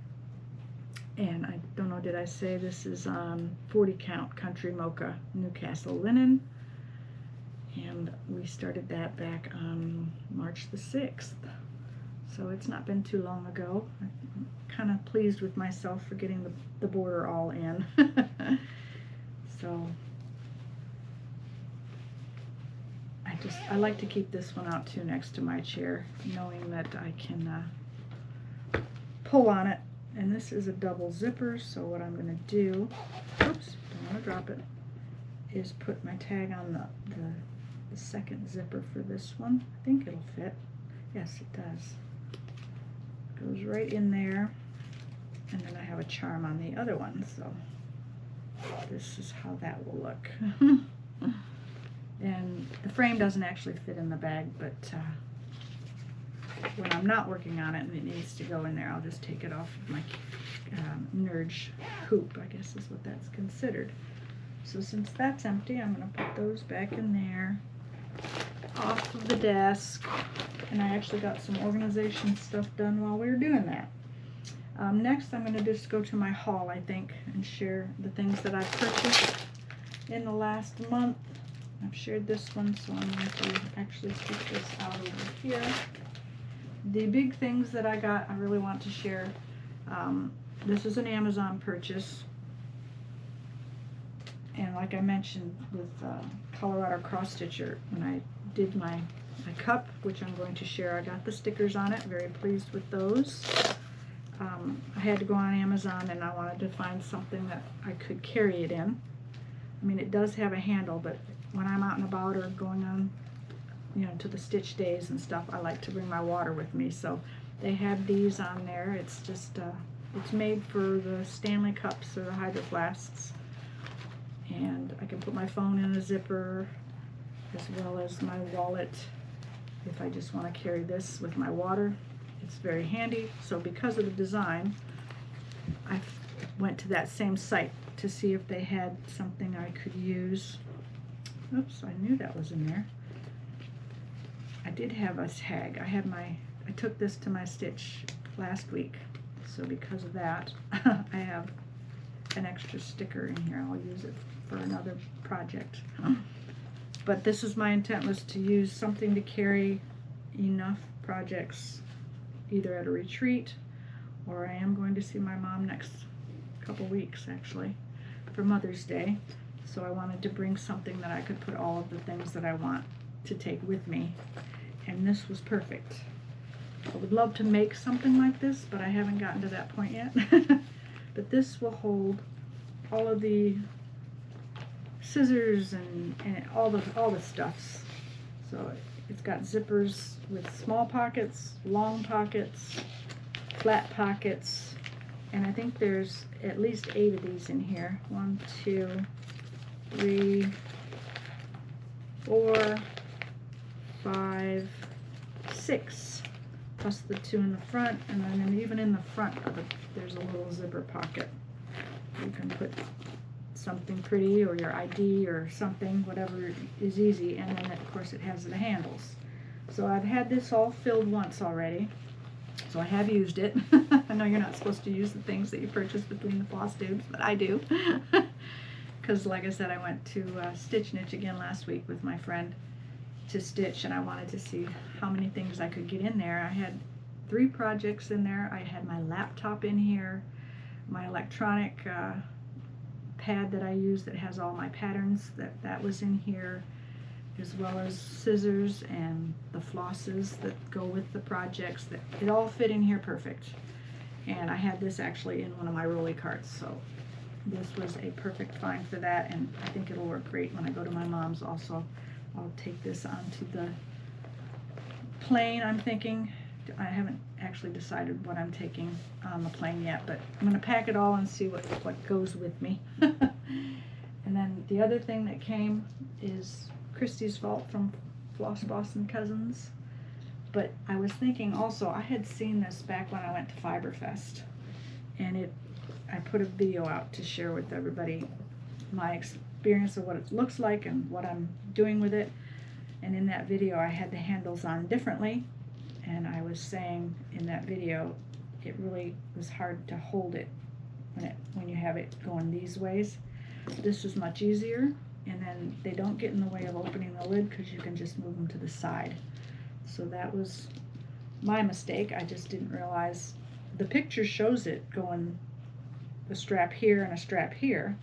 And I don't know, did I say this is on 40 count Country Mocha Newcastle linen, and we started that back on March the 6th. So it's not been too long ago. I'm kind of pleased with myself for getting the border all in. So I like to keep this one out too next to my chair, knowing that I can pull on it. And this is a double zipper, so what I'm going to do, oops, don't want to drop it, is put my tag on the second zipper for this one. I think it'll fit. Yes, it does. Goes right in there, and then I have a charm on the other one, so this is how that will look. And the frame doesn't actually fit in the bag, but when I'm not working on it and it needs to go in there, I'll just take it off of my Nerge hoop, I guess is what that's considered. So since that's empty, I'm going to put those back in there, off of the desk. And I actually got some organization stuff done while we were doing that. Next, I'm going to just go to my haul, I think, and share the things that I've purchased in the last month. I've shared this one, so I'm going to actually stick this out over here. The big things that I got, I really want to share. This is an Amazon purchase. And like I mentioned with Colorado Cross Stitcher, when I did my cup, which I'm going to share, I got the stickers on it. Very pleased with those. I had to go on Amazon, and I wanted to find something that I could carry it in. I mean, it does have a handle, but when I'm out and about or going on, you know, to the stitch days and stuff, I like to bring my water with me. So they have these on there. It's just, it's made for the Stanley cups or the Hydro Flasks. And I can put my phone in a zipper, as well as my wallet, if I just want to carry this with my water. It's very handy. So because of the design, I went to that same site to see if they had something I could use. Oops, I knew that was in there. I did have a tag. I took this to my stitch last week, so because of that, I have an extra sticker in here. I'll use it for another project. But this is my intent, was to use something to carry enough projects either at a retreat, or I am going to see my mom next couple weeks actually for Mother's Day. So I wanted to bring something that I could put all of the things that I want to take with me, and this was perfect. I would love to make something like this, but I haven't gotten to that point yet. But this will hold all of the scissors and all the stuffs. So It's got zippers with small pockets, long pockets, flat pockets, and I think there's at least 8 of these in here. 1, 2, 3, 4, 5, 6, plus the 2 in the front, and then even in the front of it, there's a little zipper pocket. You can put something pretty or your ID or something, whatever is easy, and then of course it has the handles. So I've had this all filled once already, so I have used it. I know you're not supposed to use the things that you purchase between the Flosstubes, but I do. Because like I said, I went to Stitch Niche again last week with my friend to stitch, and I wanted to see how many things I could get in there. I had 3 projects in there. I had my laptop in here, my electronic pad that I use that has all my patterns, that was in here, as well as scissors and the flosses that go with the projects. That it all fit in here perfect. And I had this actually in one of my rolly carts, so this was a perfect find for that, and I think it'll work great when I go to my mom's also. I'll take this onto the plane, I'm thinking. I haven't actually decided what I'm taking on the plane yet, but I'm going to pack it all and see what goes with me. And then the other thing that came is Christie's Vault from Floss Boss and Cousins. But I was thinking also, I had seen this back when I went to Fiberfest, and I put a video out to share with everybody my experience of what it looks like and what I'm doing with it. And in that video I had the handles on differently, and I was saying in that video it really was hard to hold it when you have it going these ways. This is much easier, and then they don't get in the way of opening the lid because you can just move them to the side. So that was my mistake. I just didn't realize. The picture shows it going a strap here and a strap here,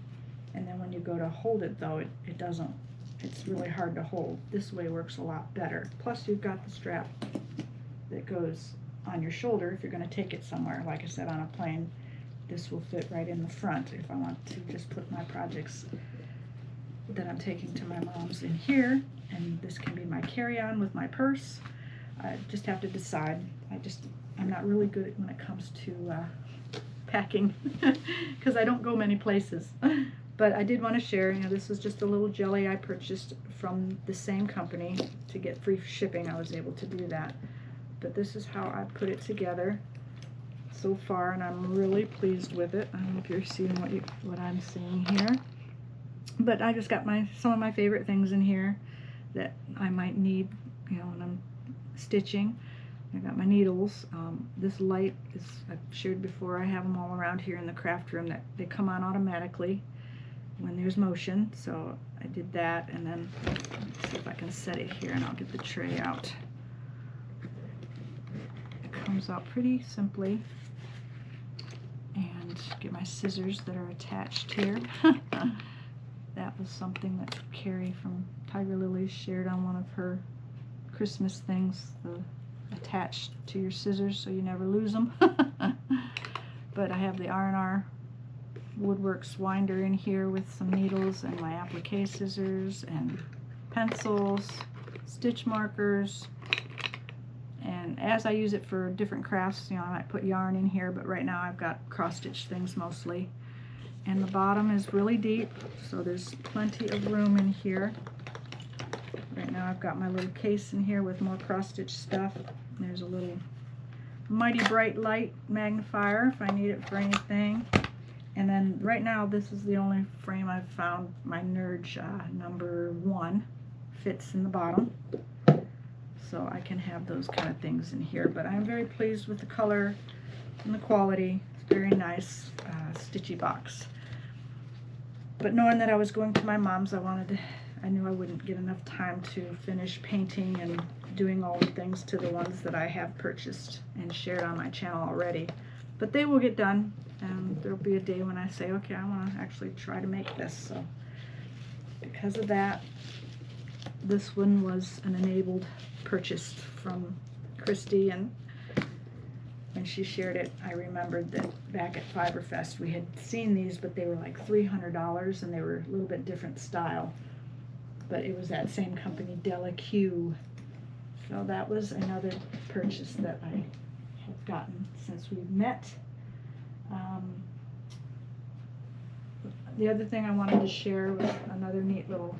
and then when you go to hold it though, it doesn't. It's really hard to hold. This way works a lot better. Plus you've got the strap that goes on your shoulder if you're going to take it somewhere. Like I said, on a plane, this will fit right in the front if I want to just put my projects that I'm taking to my mom's in here, and this can be my carry-on with my purse. I just have to decide. I'm not really good when it comes to packing because I don't go many places. But I did want to share, this is just a little jelly I purchased from the same company. To get free shipping, I was able to do that. But this is how I put it together so far, and I'm really pleased with it. I don't know if you're seeing what I'm seeing here. But I just got some of my favorite things in here that I might need, when I'm stitching. I got my needles. This light is, I've shared before, I have them all around here in the craft room that they come on automatically when there's motion. So I did that, and then let's see if I can set it here and I'll get the tray out. It comes out pretty simply. And get my scissors that are attached here. That was something that Kari from Tiger Lilies shared on one of her Christmas things, the attached to your scissors so you never lose them. But I have the R&R Woodworks winder in here with some needles and my applique scissors and pencils, stitch markers, and as I use it for different crafts, I might put yarn in here, but right now I've got cross-stitch things mostly. And the bottom is really deep, so there's plenty of room in here. Right now I've got my little case in here with more cross-stitch stuff. There's a little Mighty Bright Light magnifier if I need it for anything. And then right now this is the only frame I've found. My Nurge number 1 fits in the bottom. So I can have those kind of things in here. But I'm very pleased with the color and the quality. It's very nice stitchy box. But knowing that I was going to my mom's, I knew I wouldn't get enough time to finish painting and doing all the things to the ones that I have purchased and shared on my channel already. But they will get done, and there'll be a day when I say, okay, I want to actually try to make this. So because of that, this one was an enabled purchase from Christie, and when she shared it, I remembered that back at Fiberfest we had seen these, but they were like $300, and they were a little bit different style. But it was that same company, Della So that was another purchase that I have gotten since we met. The other thing I wanted to share was another neat little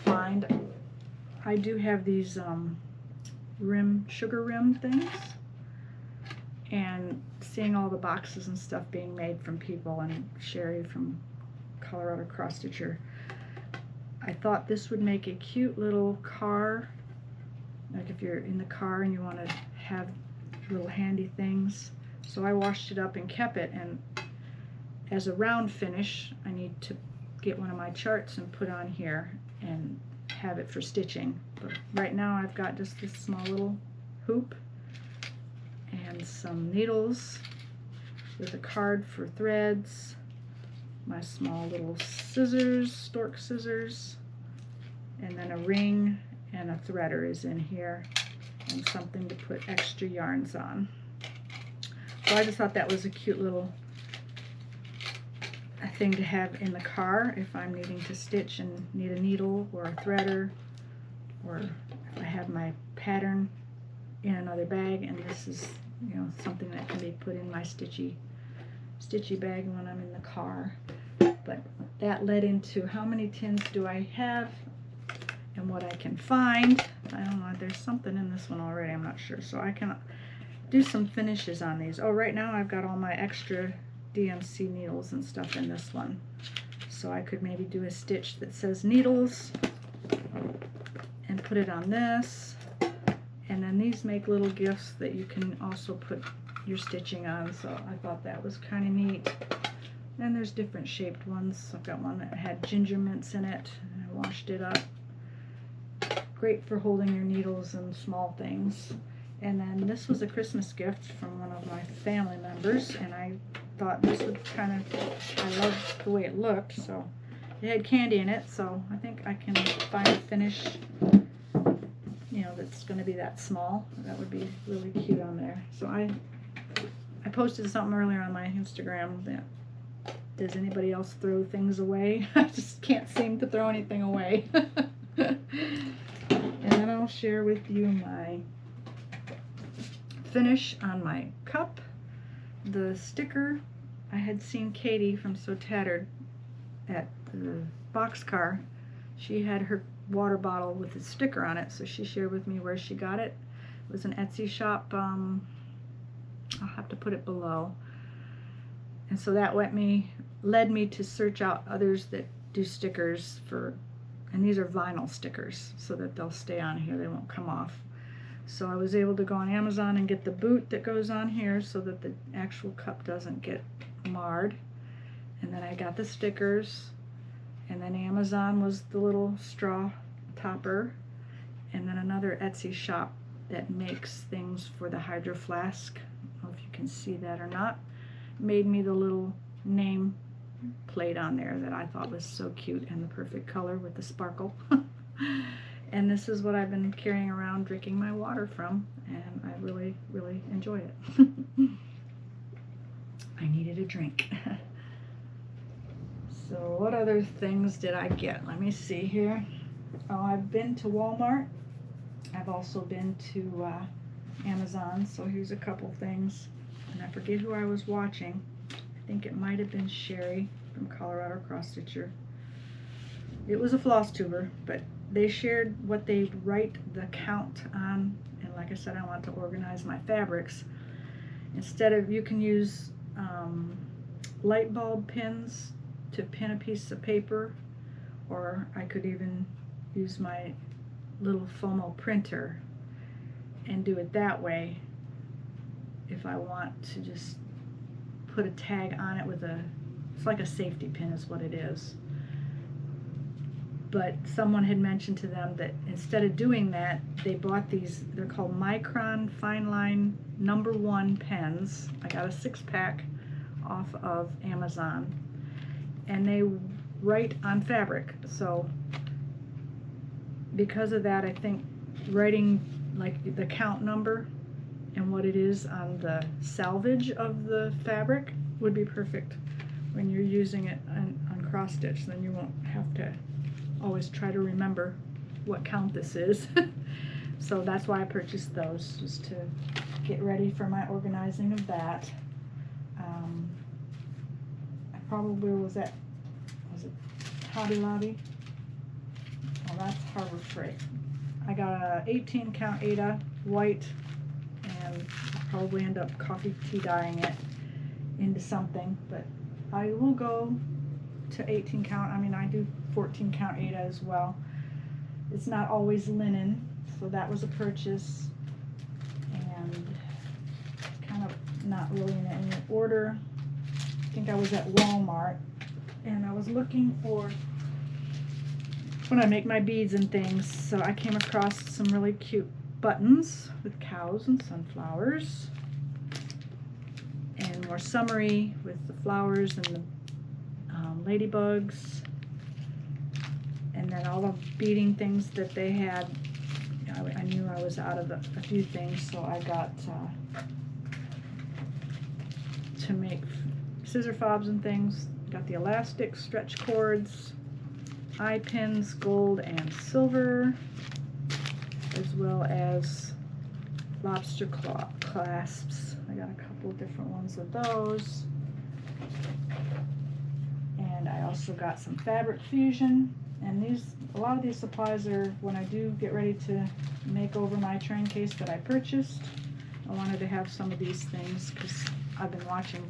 find. I do have these sugar rim things, and seeing all the boxes and stuff being made from people, and Shari from Colorado Cross Stitcher, I thought this would make a cute little car, like if you're in the car and you want to have little handy things. So I washed it up and kept it, and as a round finish I need to get one of my charts and put on here and have it for stitching. But right now I've got just this small little hoop and some needles with a card for threads, my small little scissors, stork scissors, and then a ring and a threader is in here, and something to put extra yarns on. So I just thought that was a cute little thing to have in the car if I'm needing to stitch and need a needle or a threader, or if I have my pattern in another bag, and this is, you know, something that can be put in my stitchy bag when I'm in the car. But that led into how many tins do I have and what I can find. I don't know, there's something in this one already, I'm not sure, so I can do some finishes on these. Oh, right now I've got all my extra DMC needles and stuff in this one, so I could maybe do a stitch that says needles and put it on this, and then these make little gifts that you can also put your stitching on, so I thought that was kind of neat. Then there's different shaped ones. I've got one that had ginger mints in it, and I washed it up. Great for holding your needles and small things. And then this was a Christmas gift from one of my family members, and I thought this would kind of, I loved the way it looked, so it had candy in it, so I think I can find a finish, you know, that's going to be that small. That would be really cute on there. So I posted something earlier on my Instagram that, does anybody else throw things away? I just can't seem to throw anything away. And then I'll share with you my finish on my cup. The sticker, I had seen Katie from So Tattered at the boxcar. She had her water bottle with a sticker on it, so she shared with me where she got it. It was an Etsy shop. I'll have to put it below. And so that led me to search out others that do stickers for, and these are vinyl stickers so that they'll stay on here, they won't come off. So I was able to go on Amazon and get the boot that goes on here so that the actual cup doesn't get marred. And then I got the stickers, and then Amazon was the little straw topper, and then another Etsy shop that makes things for the Hydro Flask. I don't know if you can see that or not. Made me the little name plate on there that I thought was so cute and the perfect color with the sparkle. And this is what I've been carrying around drinking my water from, and I really, really enjoy it. I needed a drink. So what other things did I get? Let me see here. Oh, I've been to Walmart. I've also been to Amazon, so here's a couple things. And I forget who I was watching. I think it might have been Shari from Colorado Cross Stitcher. It was a Flosstuber, but they shared what they write the count on, and like I said, I want to organize my fabrics. Instead of, you can use light bulb pins to pin a piece of paper, or I could even use my little Fomo printer and do it that way if I want to just put a tag on it with it's like a safety pin is what it is. But someone had mentioned to them that instead of doing that, they bought these, they're called Micron Fine Line #1 pens. I got a 6-pack off of Amazon, and they write on fabric. So because of that, I think writing like the count number and what it is on the salvage of the fabric would be perfect when you're using it on cross stitch. Then you won't have to always try to remember what count this is. So that's why I purchased those, just to get ready for my organizing of that. I probably was it Hobby Lobby? Oh, that's Harbor Freight. I got a 18 count Ada white, and I'll probably end up coffee tea dyeing it into something, but I will go to 18 count. I mean, I do 14 count Ada as well. It's not always linen, so that was a purchase, and it's kind of not really in any order. I think I was at Walmart, and I was looking for when I make my beads and things, so I came across some really cute buttons with cows and sunflowers, and more summery with the flowers and the ladybugs, and then all the beading things that they had. I knew I was out of a few things, so I got to make scissor fobs and things. Got the elastic stretch cords, eye pins, gold and silver, as well as lobster claw clasps. I got a couple different ones of those. And I also got some fabric fusion, and a lot of these supplies are when I do get ready to make over my train case that I purchased. I wanted to have some of these things because I've been watching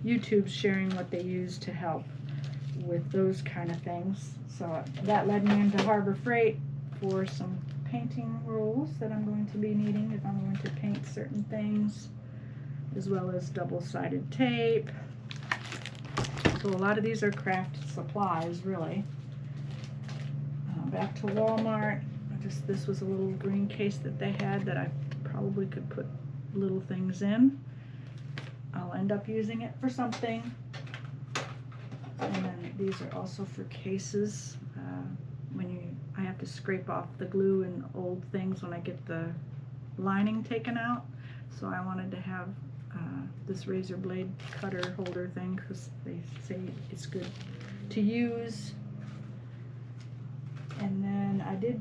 YouTube sharing what they use to help with those kind of things. So that led me into Harbor Freight for some painting rolls that I'm going to be needing if I'm going to paint certain things, as well as double-sided tape. So a lot of these are craft supplies, really. Back to Walmart. This was a little green case that they had that I probably could put little things in. I'll end up using it for something. And then these are also for cases. I have to scrape off the glue and old things when I get the lining taken out. So I wanted to have this razor blade cutter holder thing because they say it's good to use. And then I did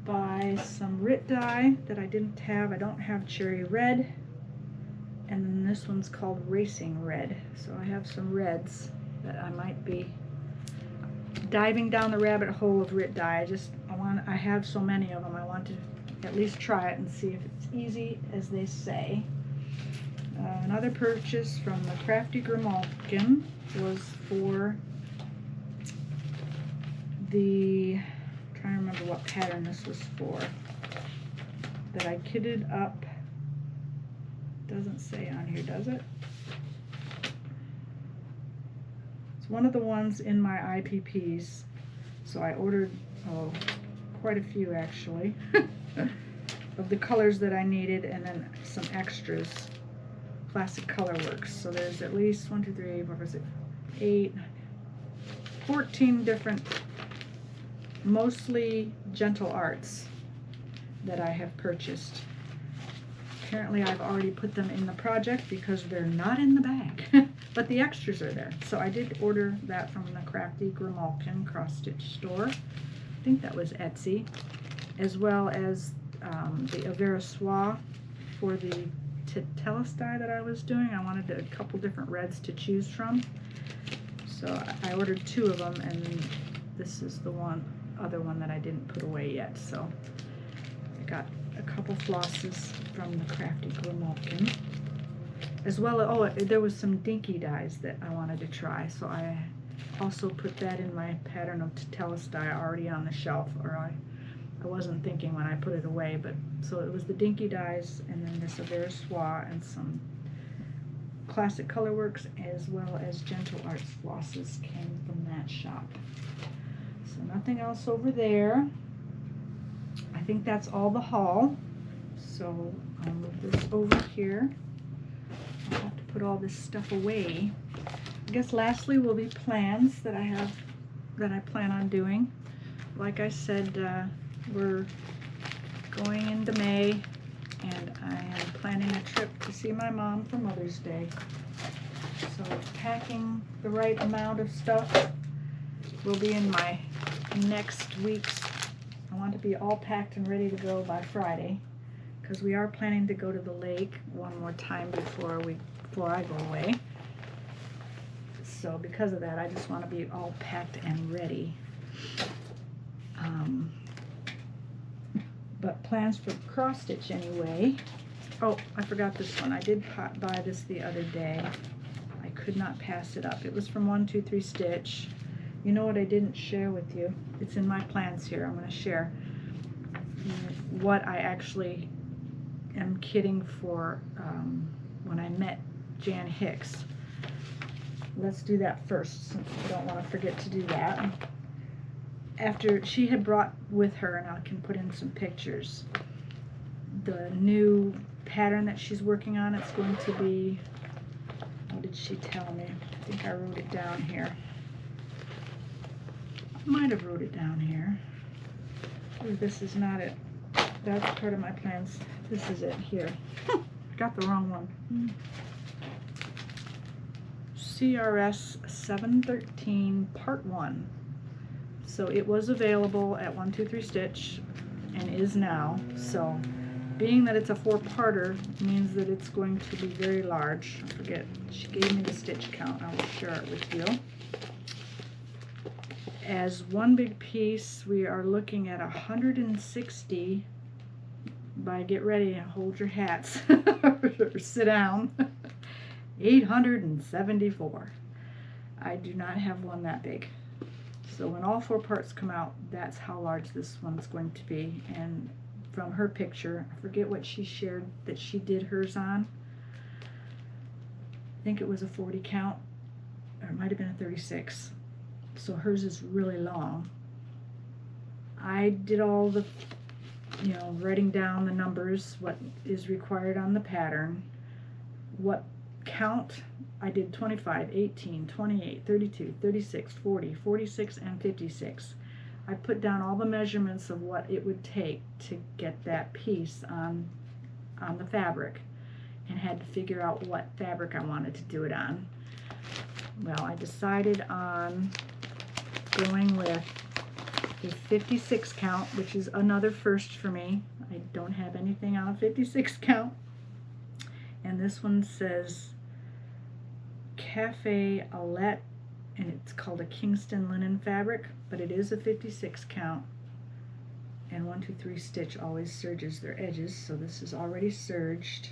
buy some Rit dye that I didn't have. I don't have cherry red, and then this one's called racing red. So I have some reds that I might be diving down the rabbit hole of Rit dye. I have so many of them. I want to at least try it and see if it's easy as they say. Another purchase from the Crafty Grimalkin was for the, I'm trying to remember what pattern this was for, that I kitted up. Doesn't say on here, does it? It's one of the ones in my IPPs. So I ordered quite a few actually of the colors that I needed, and then some extras. Classic Colorworks. So there's at least 1, 2, 3, 4, 5, 6, 8, 14 different, mostly gentle arts that I have purchased. Apparently I've already put them in the project because they're not in the bag, but the extras are there. So I did order that from the Crafty Grimalkin cross stitch store. I think that was Etsy, as well as the Avera Soie for the Tavel dye that I was doing. I wanted a couple different reds to choose from, so I ordered 2 of them, and this is the other one that I didn't put away yet. So I got a couple flosses from the Crafty Grimalkin, as well as, there was some dinky dyes that I wanted to try, so I also put that in my pattern of Tavel dye already on the shelf, or I wasn't thinking when I put it away, but so it was the dinky dyes, and then this Avera Soie and some Classic Colorworks, as well as Gentle Arts flosses came from that shop. So nothing else over there. I think that's all the haul. So I'll move this over here. I'll have to put all this stuff away. I guess lastly will be plans that I plan on doing. Like I said, we're going into May, and I am planning a trip to see my mom for Mother's Day. So packing the right amount of stuff will be in my next week's. I want to be all packed and ready to go by Friday, because we are planning to go to the lake one more time before I go away. So because of that, I just want to be all packed and ready. But plans for cross stitch anyway. Oh, I forgot this one. I did buy this the other day. I could not pass it up. It was from 123 Stitch. You know what I didn't share with you? It's in my plans here. I'm going to share what I actually am kitting for when I met Jan Hicks. Let's do that first, since I don't want to forget to do that. After she had brought with her, and I can put in some pictures, the new pattern that she's working on. It's going to be, what did she tell me? I think I wrote it down here. I might have wrote it down here. Oh, this is not it. That's part of my plans. This is it here. I got the wrong one. CRS 713 Part 1. So it was available at 123 Stitch and is now. So being that it's a 4-parter means that it's going to be very large. I forget, she gave me the stitch count. I will share it with you. As one big piece, we are looking at 160 by, get ready and hold your hats or sit down, 874. I do not have one that big. So when all 4 parts come out, that's how large this one's going to be. And from her picture, I forget what she shared that she did hers on. I think it was a 40 count, or it might have been a 36. So hers is really long. I did all the, writing down the numbers, what is required on the pattern, what count. I did 25, 18, 28, 32, 36, 40, 46, and 56. I put down all the measurements of what it would take to get that piece on the fabric, and had to figure out what fabric I wanted to do it on. Well, I decided on going with a 56 count, which is another first for me. I don't have anything on a 56 count. And this one says Cafe Alette, and it's called a Kingston linen fabric, but it is a 56 count. And 123 Stitch always serges their edges, so this is already serged,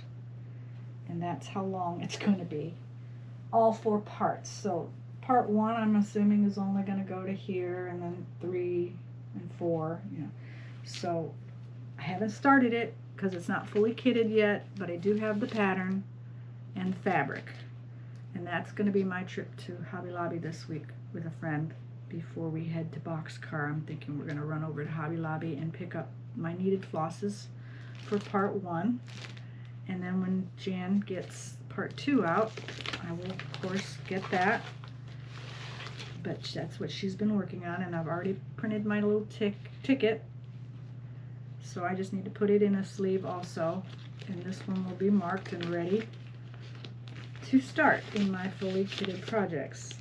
and that's how long it's going to be. All 4 parts. So part 1, I'm assuming, is only going to go to here, and then 3 and 4. So I haven't started it because it's not fully kitted yet, but I do have the pattern and fabric. And that's going to be my trip to Hobby Lobby this week with a friend before we head to Boxcar. I'm thinking we're going to run over to Hobby Lobby and pick up my needed flosses for part 1. And then when Jan gets part 2 out, I will, of course, get that. But that's what she's been working on, and I've already printed my little ticket. So I just need to put it in a sleeve also. And this one will be marked and ready to start in my fully kitted projects.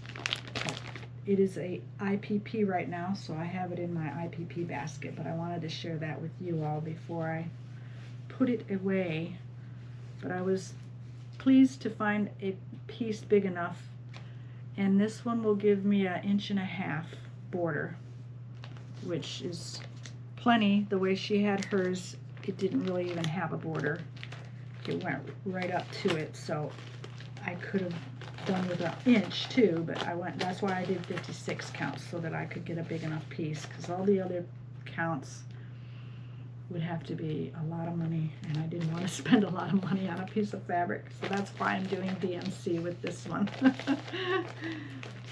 It is a IPP right now, so I have it in my IPP basket, but I wanted to share that with you all before I put it away. But I was pleased to find a piece big enough, and this one will give me an 1.5 inch border, which is plenty. The way she had hers, it didn't really even have a border. It went right up to it, so I could have done with 1 inch too, but that's why I did 56 counts, so that I could get a big enough piece, because all the other counts would have to be a lot of money, and I didn't want to spend a lot of money on a piece of fabric, so that's why I'm doing DMC with this one.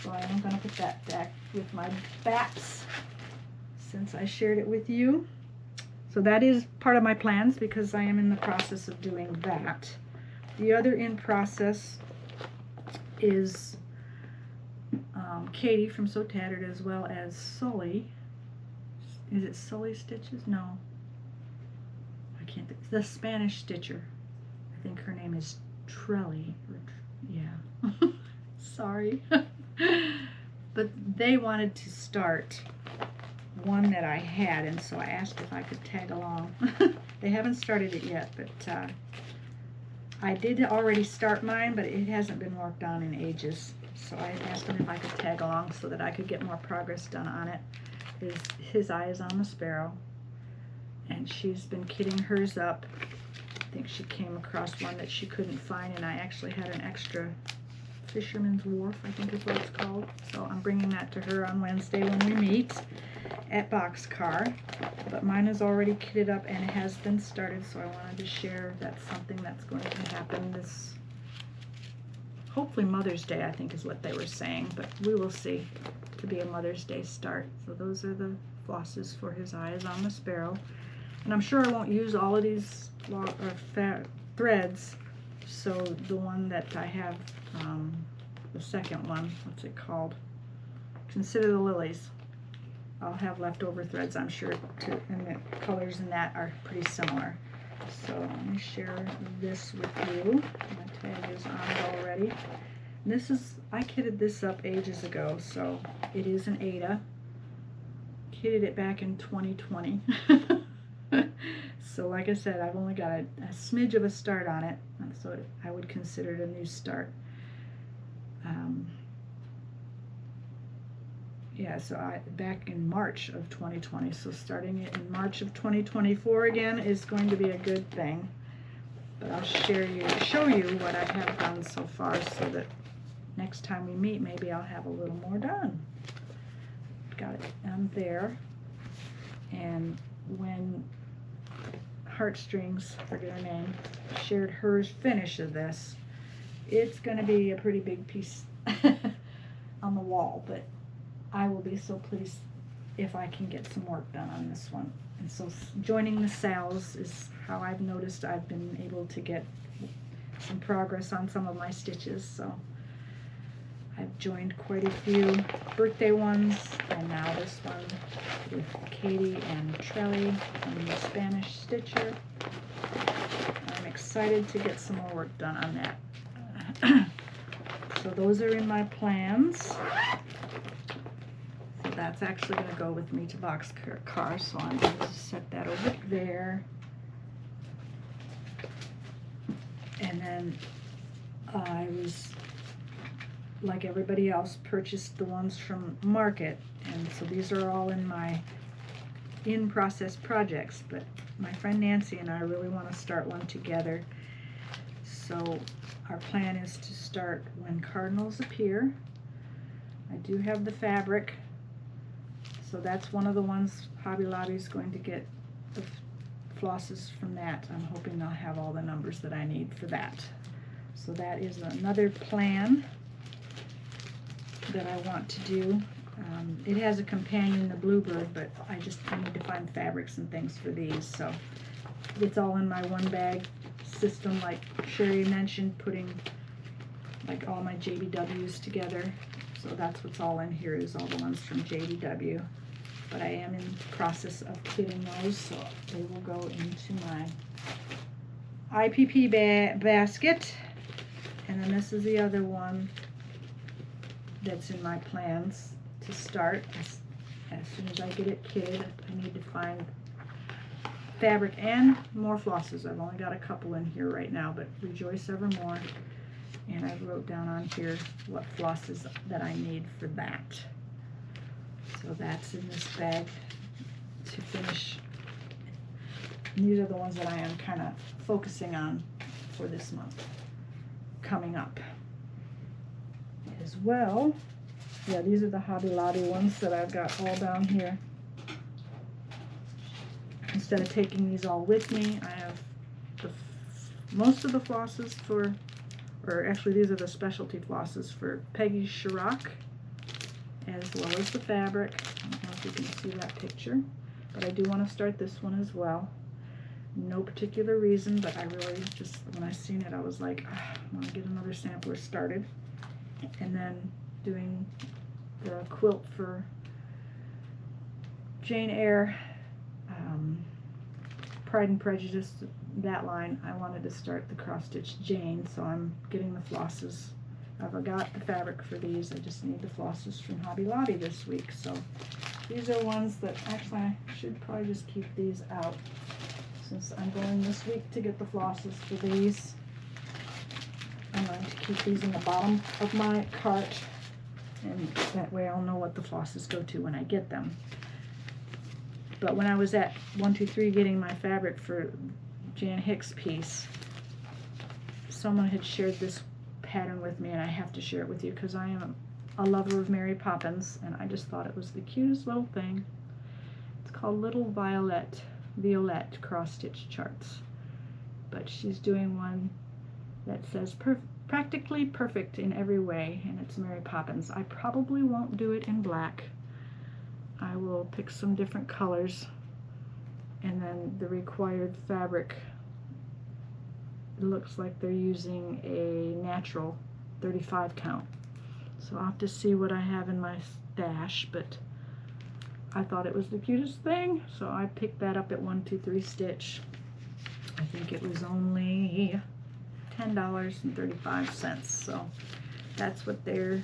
So I am going to put that back with my BAPs since I shared it with you. So that is part of my plans, because I am in the process of doing that. The other in process is Katie from So Tattered, as well as Sully. Is it Sully Stitches? No. I can't think. The Spanish Stitcher. I think her name is Trelly. Yeah. Sorry. But they wanted to start one that I had, and so I asked if I could tag along. They haven't started it yet, but I did already start mine, but it hasn't been worked on in ages. So I asked him if I could tag along so that I could get more progress done on it. His eye is on the sparrow, and she's been kitting hers up. I think she came across one that she couldn't find, and I actually had an extra Fisherman's Wharf, I think is what it's called. So I'm bringing that to her on Wednesday when we meet at Boxcar. But mine is already kitted up and it has been started, so I wanted to share that's something that's going to happen this, hopefully Mother's Day, I think is what they were saying, but we will see, to be a Mother's Day start. So those are the flosses for his eyes on the sparrow. And I'm sure I won't use all of these threads, so the one that I have, the second one, what's it called? Consider the Lilies. I'll have leftover threads, I'm sure, and the colors in that are pretty similar. So let me share this with you. My tag is on it already. And this is, I kitted this up ages ago, so it is an Ada. Kitted it back in 2020. So like I said, I've only got a smidge of a start on it, so I would consider it a new start. Yeah, so back in March of 2020, so starting it in March of 2024 again is going to be a good thing. But I'll show you what I have done so far, so that next time we meet, maybe I'll have a little more done. Got it down there. And when Heartstrings, forget her name, shared her finish of this, it's going to be a pretty big piece on the wall, but I will be so pleased if I can get some work done on this one. And so joining the Sal's is how I've noticed I've been able to get some progress on some of my stitches. So I've joined quite a few birthday ones, and now this one with Katie and Trelly from the Spanish Stitcher. I'm excited to get some more work done on that. So those are in my plans. So that's actually going to go with me to Boxcar, so I'm going to set that over there. And then I was, like everybody else, purchased the ones from Market, and so these are all in my in-process projects, but my friend Nancy and I really want to start one together. So our plan is to start when cardinals appear. I do have the fabric, so that's one of the ones Hobby Lobby is going to get the flosses from that. I'm hoping I'll have all the numbers that I need for that. So that is another plan that I want to do. It has a companion, the Bluebird, but I need to find fabrics and things for these, so it's all in my one bag system, like Shari mentioned, putting like all my JBWs together. So that's what's all in here, is all the ones from JBW. But I am in the process of kitting those, so they will go into my IPP basket. And then this is the other one that's in my plans to start. As soon as I get it kitted, I need to find fabric and more flosses. I've only got a couple in here right now, but rejoice evermore. And I wrote down on here what flosses that I need for that. So that's in this bag to finish. And these are the ones that I am kind of focusing on for this month coming up. As well, yeah, these are the Hobby Lobby ones that I've got all down here. Instead of taking these all with me, I have most of the flosses for, or actually these are the specialty flosses for Peggy's Chirac, as well as the fabric. I don't know if you can see that picture, but I do want to start this one as well. No particular reason, but I really just, when I seen it, I was like, I want to get another sampler started. And then doing the quilt for Jane Eyre, Pride and Prejudice, that line, I wanted to start the cross stitch Jane, so I'm getting the flosses, I forgot the fabric for these. I just need the flosses from Hobby Lobby this week. So these are ones that actually I should probably just keep these out since I'm going this week to get the flosses for these. I'm going to keep these in the bottom of my cart, and that way I'll know what the flosses go to when I get them. But when I was at 123 getting my fabric for Jan Hicks' piece, someone had shared this pattern with me, and I have to share it with you because I am a lover of Mary Poppins, and I just thought it was the cutest little thing. It's called Little Violette Cross Stitch Charts, but she's doing one that says practically perfect in every way, and it's Mary Poppins. I probably won't do it in black. I will pick some different colors, and then the required fabric, it looks like they're using a natural 35 count. So I'll have to see what I have in my stash, but I thought it was the cutest thing, so I picked that up at 123 Stitch. I think it was only $10.35, so that's what their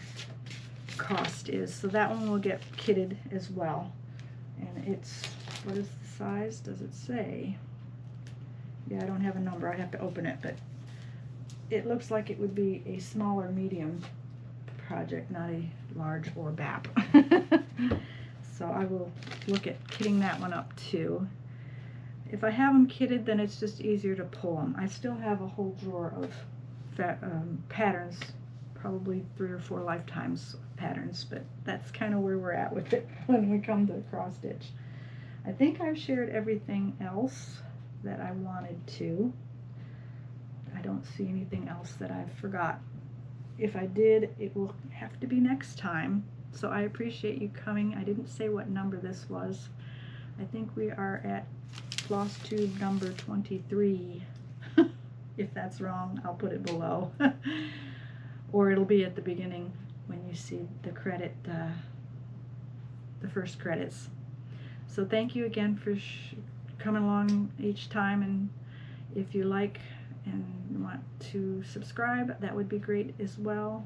cost is. So that one will get kitted as well, and it's, what is the size? Does it say? Yeah, I don't have a number. I have to open it, but it looks like it would be a smaller medium project, not a large or BAP. So I will look at kitting that one up too. If I have them kitted, then it's just easier to pull them. I still have a whole drawer of patterns, probably 3 or 4 lifetimes patterns, but that's kind of where we're at with it when we come to cross stitch. I think I've shared everything else that I wanted to. I don't see anything else that I forgot. If I did, it will have to be next time. So I appreciate you coming. I didn't say what number this was. I think we are at Flosstube number 23. If that's wrong, I'll put it below. Or it'll be at the beginning when you see the credit, the first credits. So thank you again for coming along each time, and if you like and want to subscribe, that would be great as well.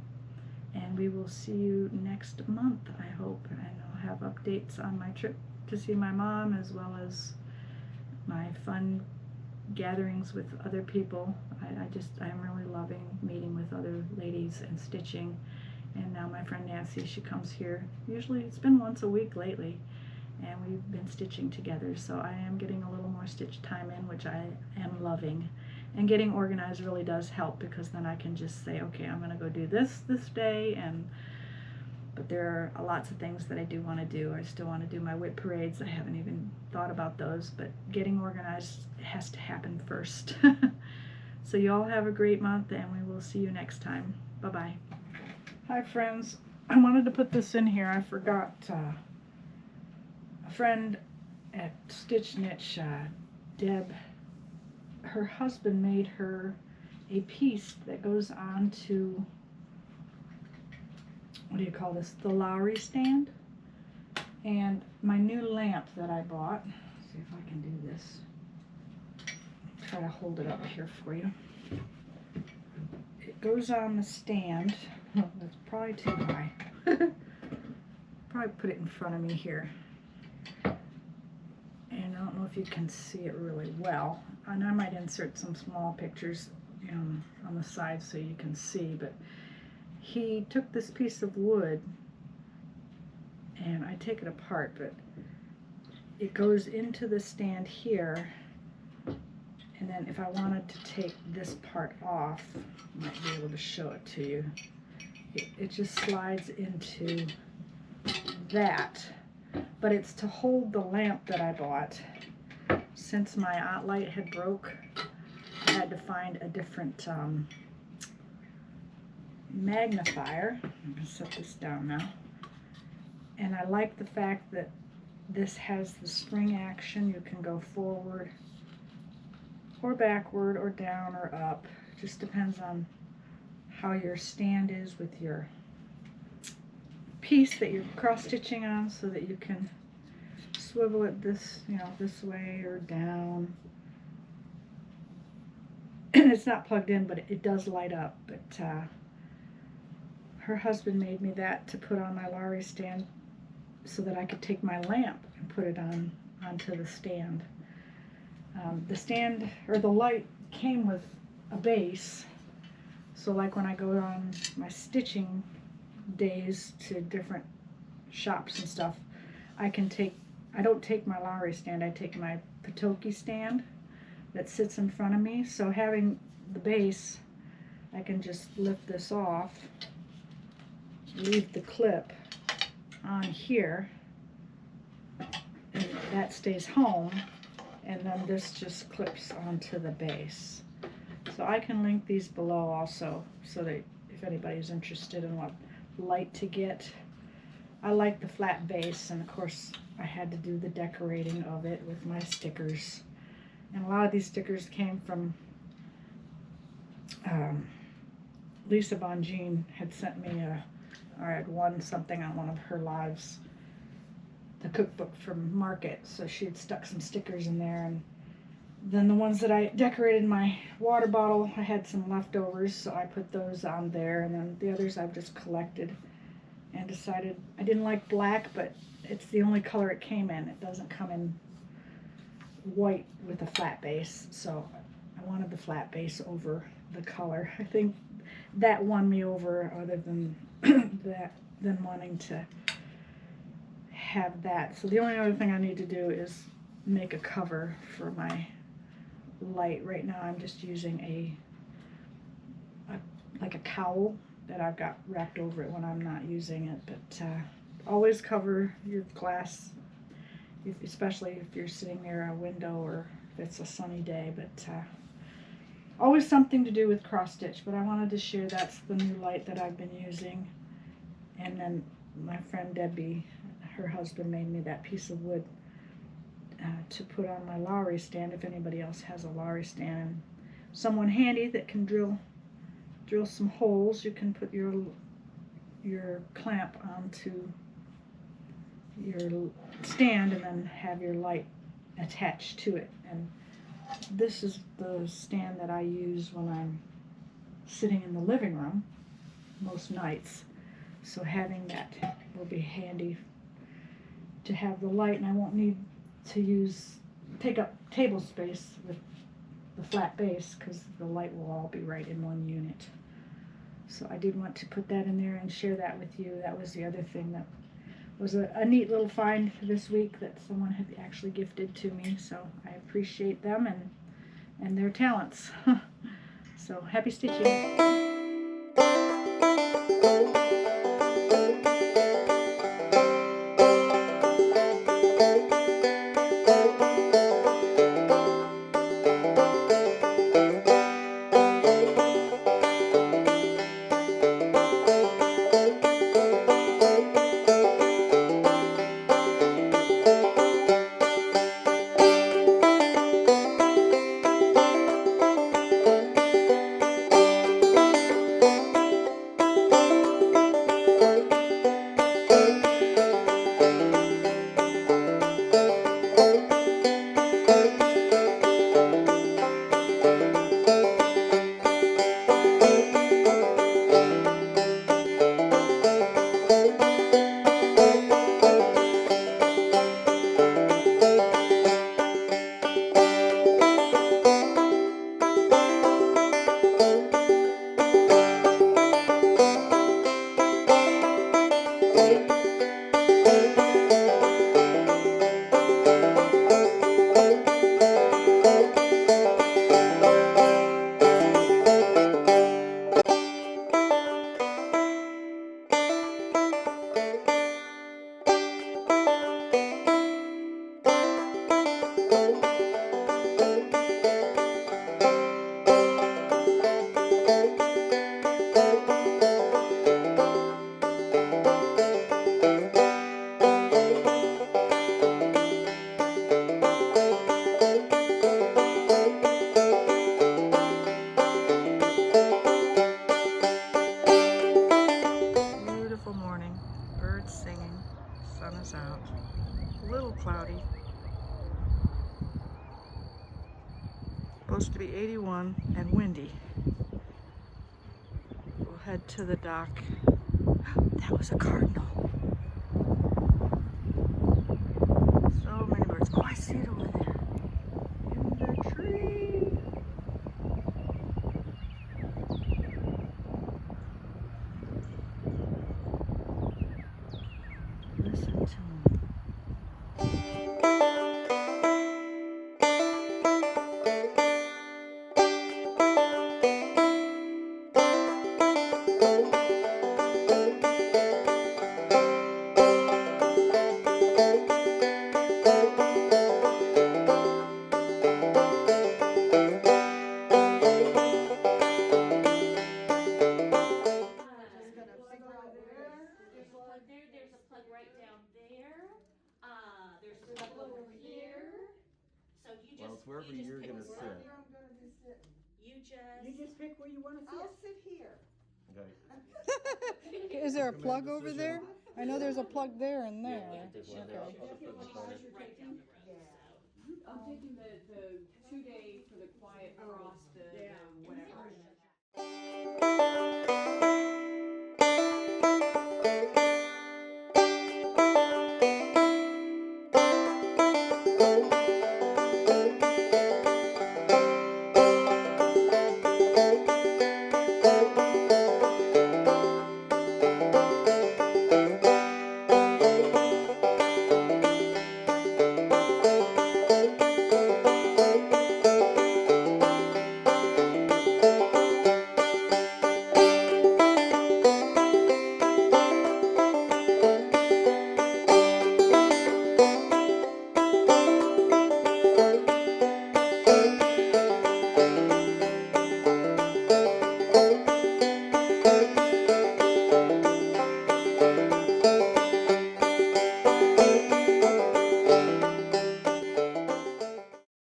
And we will see you next month, I hope, and I'll have updates on my trip to see my mom, as well as my fun gatherings with other people. I'm really loving meeting with other ladies and stitching. And now my friend Nancy, she comes here. Usually it's been once a week lately, and we've been stitching together. So I am getting a little more stitch time in, which I am loving. And getting organized really does help, because then I can just say, okay, I'm going to go do this day. But there are lots of things that I do want to do. I still want to do my whip parades. I haven't even thought about those, but getting organized has to happen first. So you all have a great month, and we will see you next time. Bye-bye. Hi friends, I wanted to put this in here. I forgot. A friend at Stitch Niche, Deb, her husband made her a piece that goes on to, what do you call this, the Lowry stand. And my new lamp that I bought, let's see if I can do this. Try to hold it up here for you. It goes on the stand. Oh, that's probably too high. Probably put it in front of me here. And I don't know if you can see it really well. And I might insert some small pictures on the side so you can see. But he took this piece of wood, and I take it apart, but it goes into the stand here. And then if I wanted to take this part off, I might be able to show it to you. It just slides into that. But it's to hold the lamp that I bought. Since my light had broke, I had to find a different magnifier. I'm going to set this down now. And I like the fact that this has the spring action. You can go forward or backward or down or up. It just depends on how your stand is with your piece that you're cross stitching on, so that you can swivel it this way or down. And it's not plugged in, but it does light up. But her husband made me that to put on my Lowry stand so that I could take my lamp and put it onto the stand. The stand, or the light, came with a base, so like when I go on my stitching days to different shops and stuff, I don't take my Lowry stand, I take my Patoki stand that sits in front of me. So having the base, I can just lift this off, leave the clip on here, and that stays home, and then this just clips onto the base. So I can link these below also, so that if anybody's interested in what light to get. I like the flat base, and of course I had to do the decorating of it with my stickers. And a lot of these stickers came from Lisa Bonjean had sent me or had won something on one of her lives, the cookbook from Market, so she had stuck some stickers in there. And then the ones that I decorated my water bottle, I had some leftovers, so I put those on there. And then the others I've just collected, and decided I didn't like black, but it's the only color it came in. It doesn't come in white with a flat base, so I wanted the flat base over the color. I think that won me over, other than than wanting to have that. So the only other thing I need to do is make a cover for my light. Right now I'm just using like a cowl that I've got wrapped over it when I'm not using it. But always cover your glass, especially if you're sitting near a window or if it's a sunny day. But always something to do with cross stitch. But I wanted to share that's the new light that I've been using. And then my friend Debbie, her husband, made me that piece of wood to put on my Lowry stand, if anybody else has a Lowry stand. And someone handy that can drill some holes, you can put your clamp onto your stand and then have your light attached to it. And this is the stand that I use when I'm sitting in the living room most nights. So having that will be handy to have the light, and I won't need to take up table space with the flat base, because the light will all be right in one unit. So I did want to put that in there and share that with you. That was the other thing that was a neat little find this week that someone had actually gifted to me. So I appreciate them and their talents. So happy stitching. Cloudy. Supposed to be 81 and windy. We'll head to the dock That was a cardinal. So many birds. Oh, I see it over there. In the tree. Listen to him. There's a plug right down there. There's a plug over here. So you just, well, it's wherever you're gonna sit. Where I'm gonna be sitting. You just pick where you want to sit. I'll sit here. Okay. Is there a plug over there? I know there's a plug there and there. Yeah, Okay. Right down the road. I'm taking the 2-day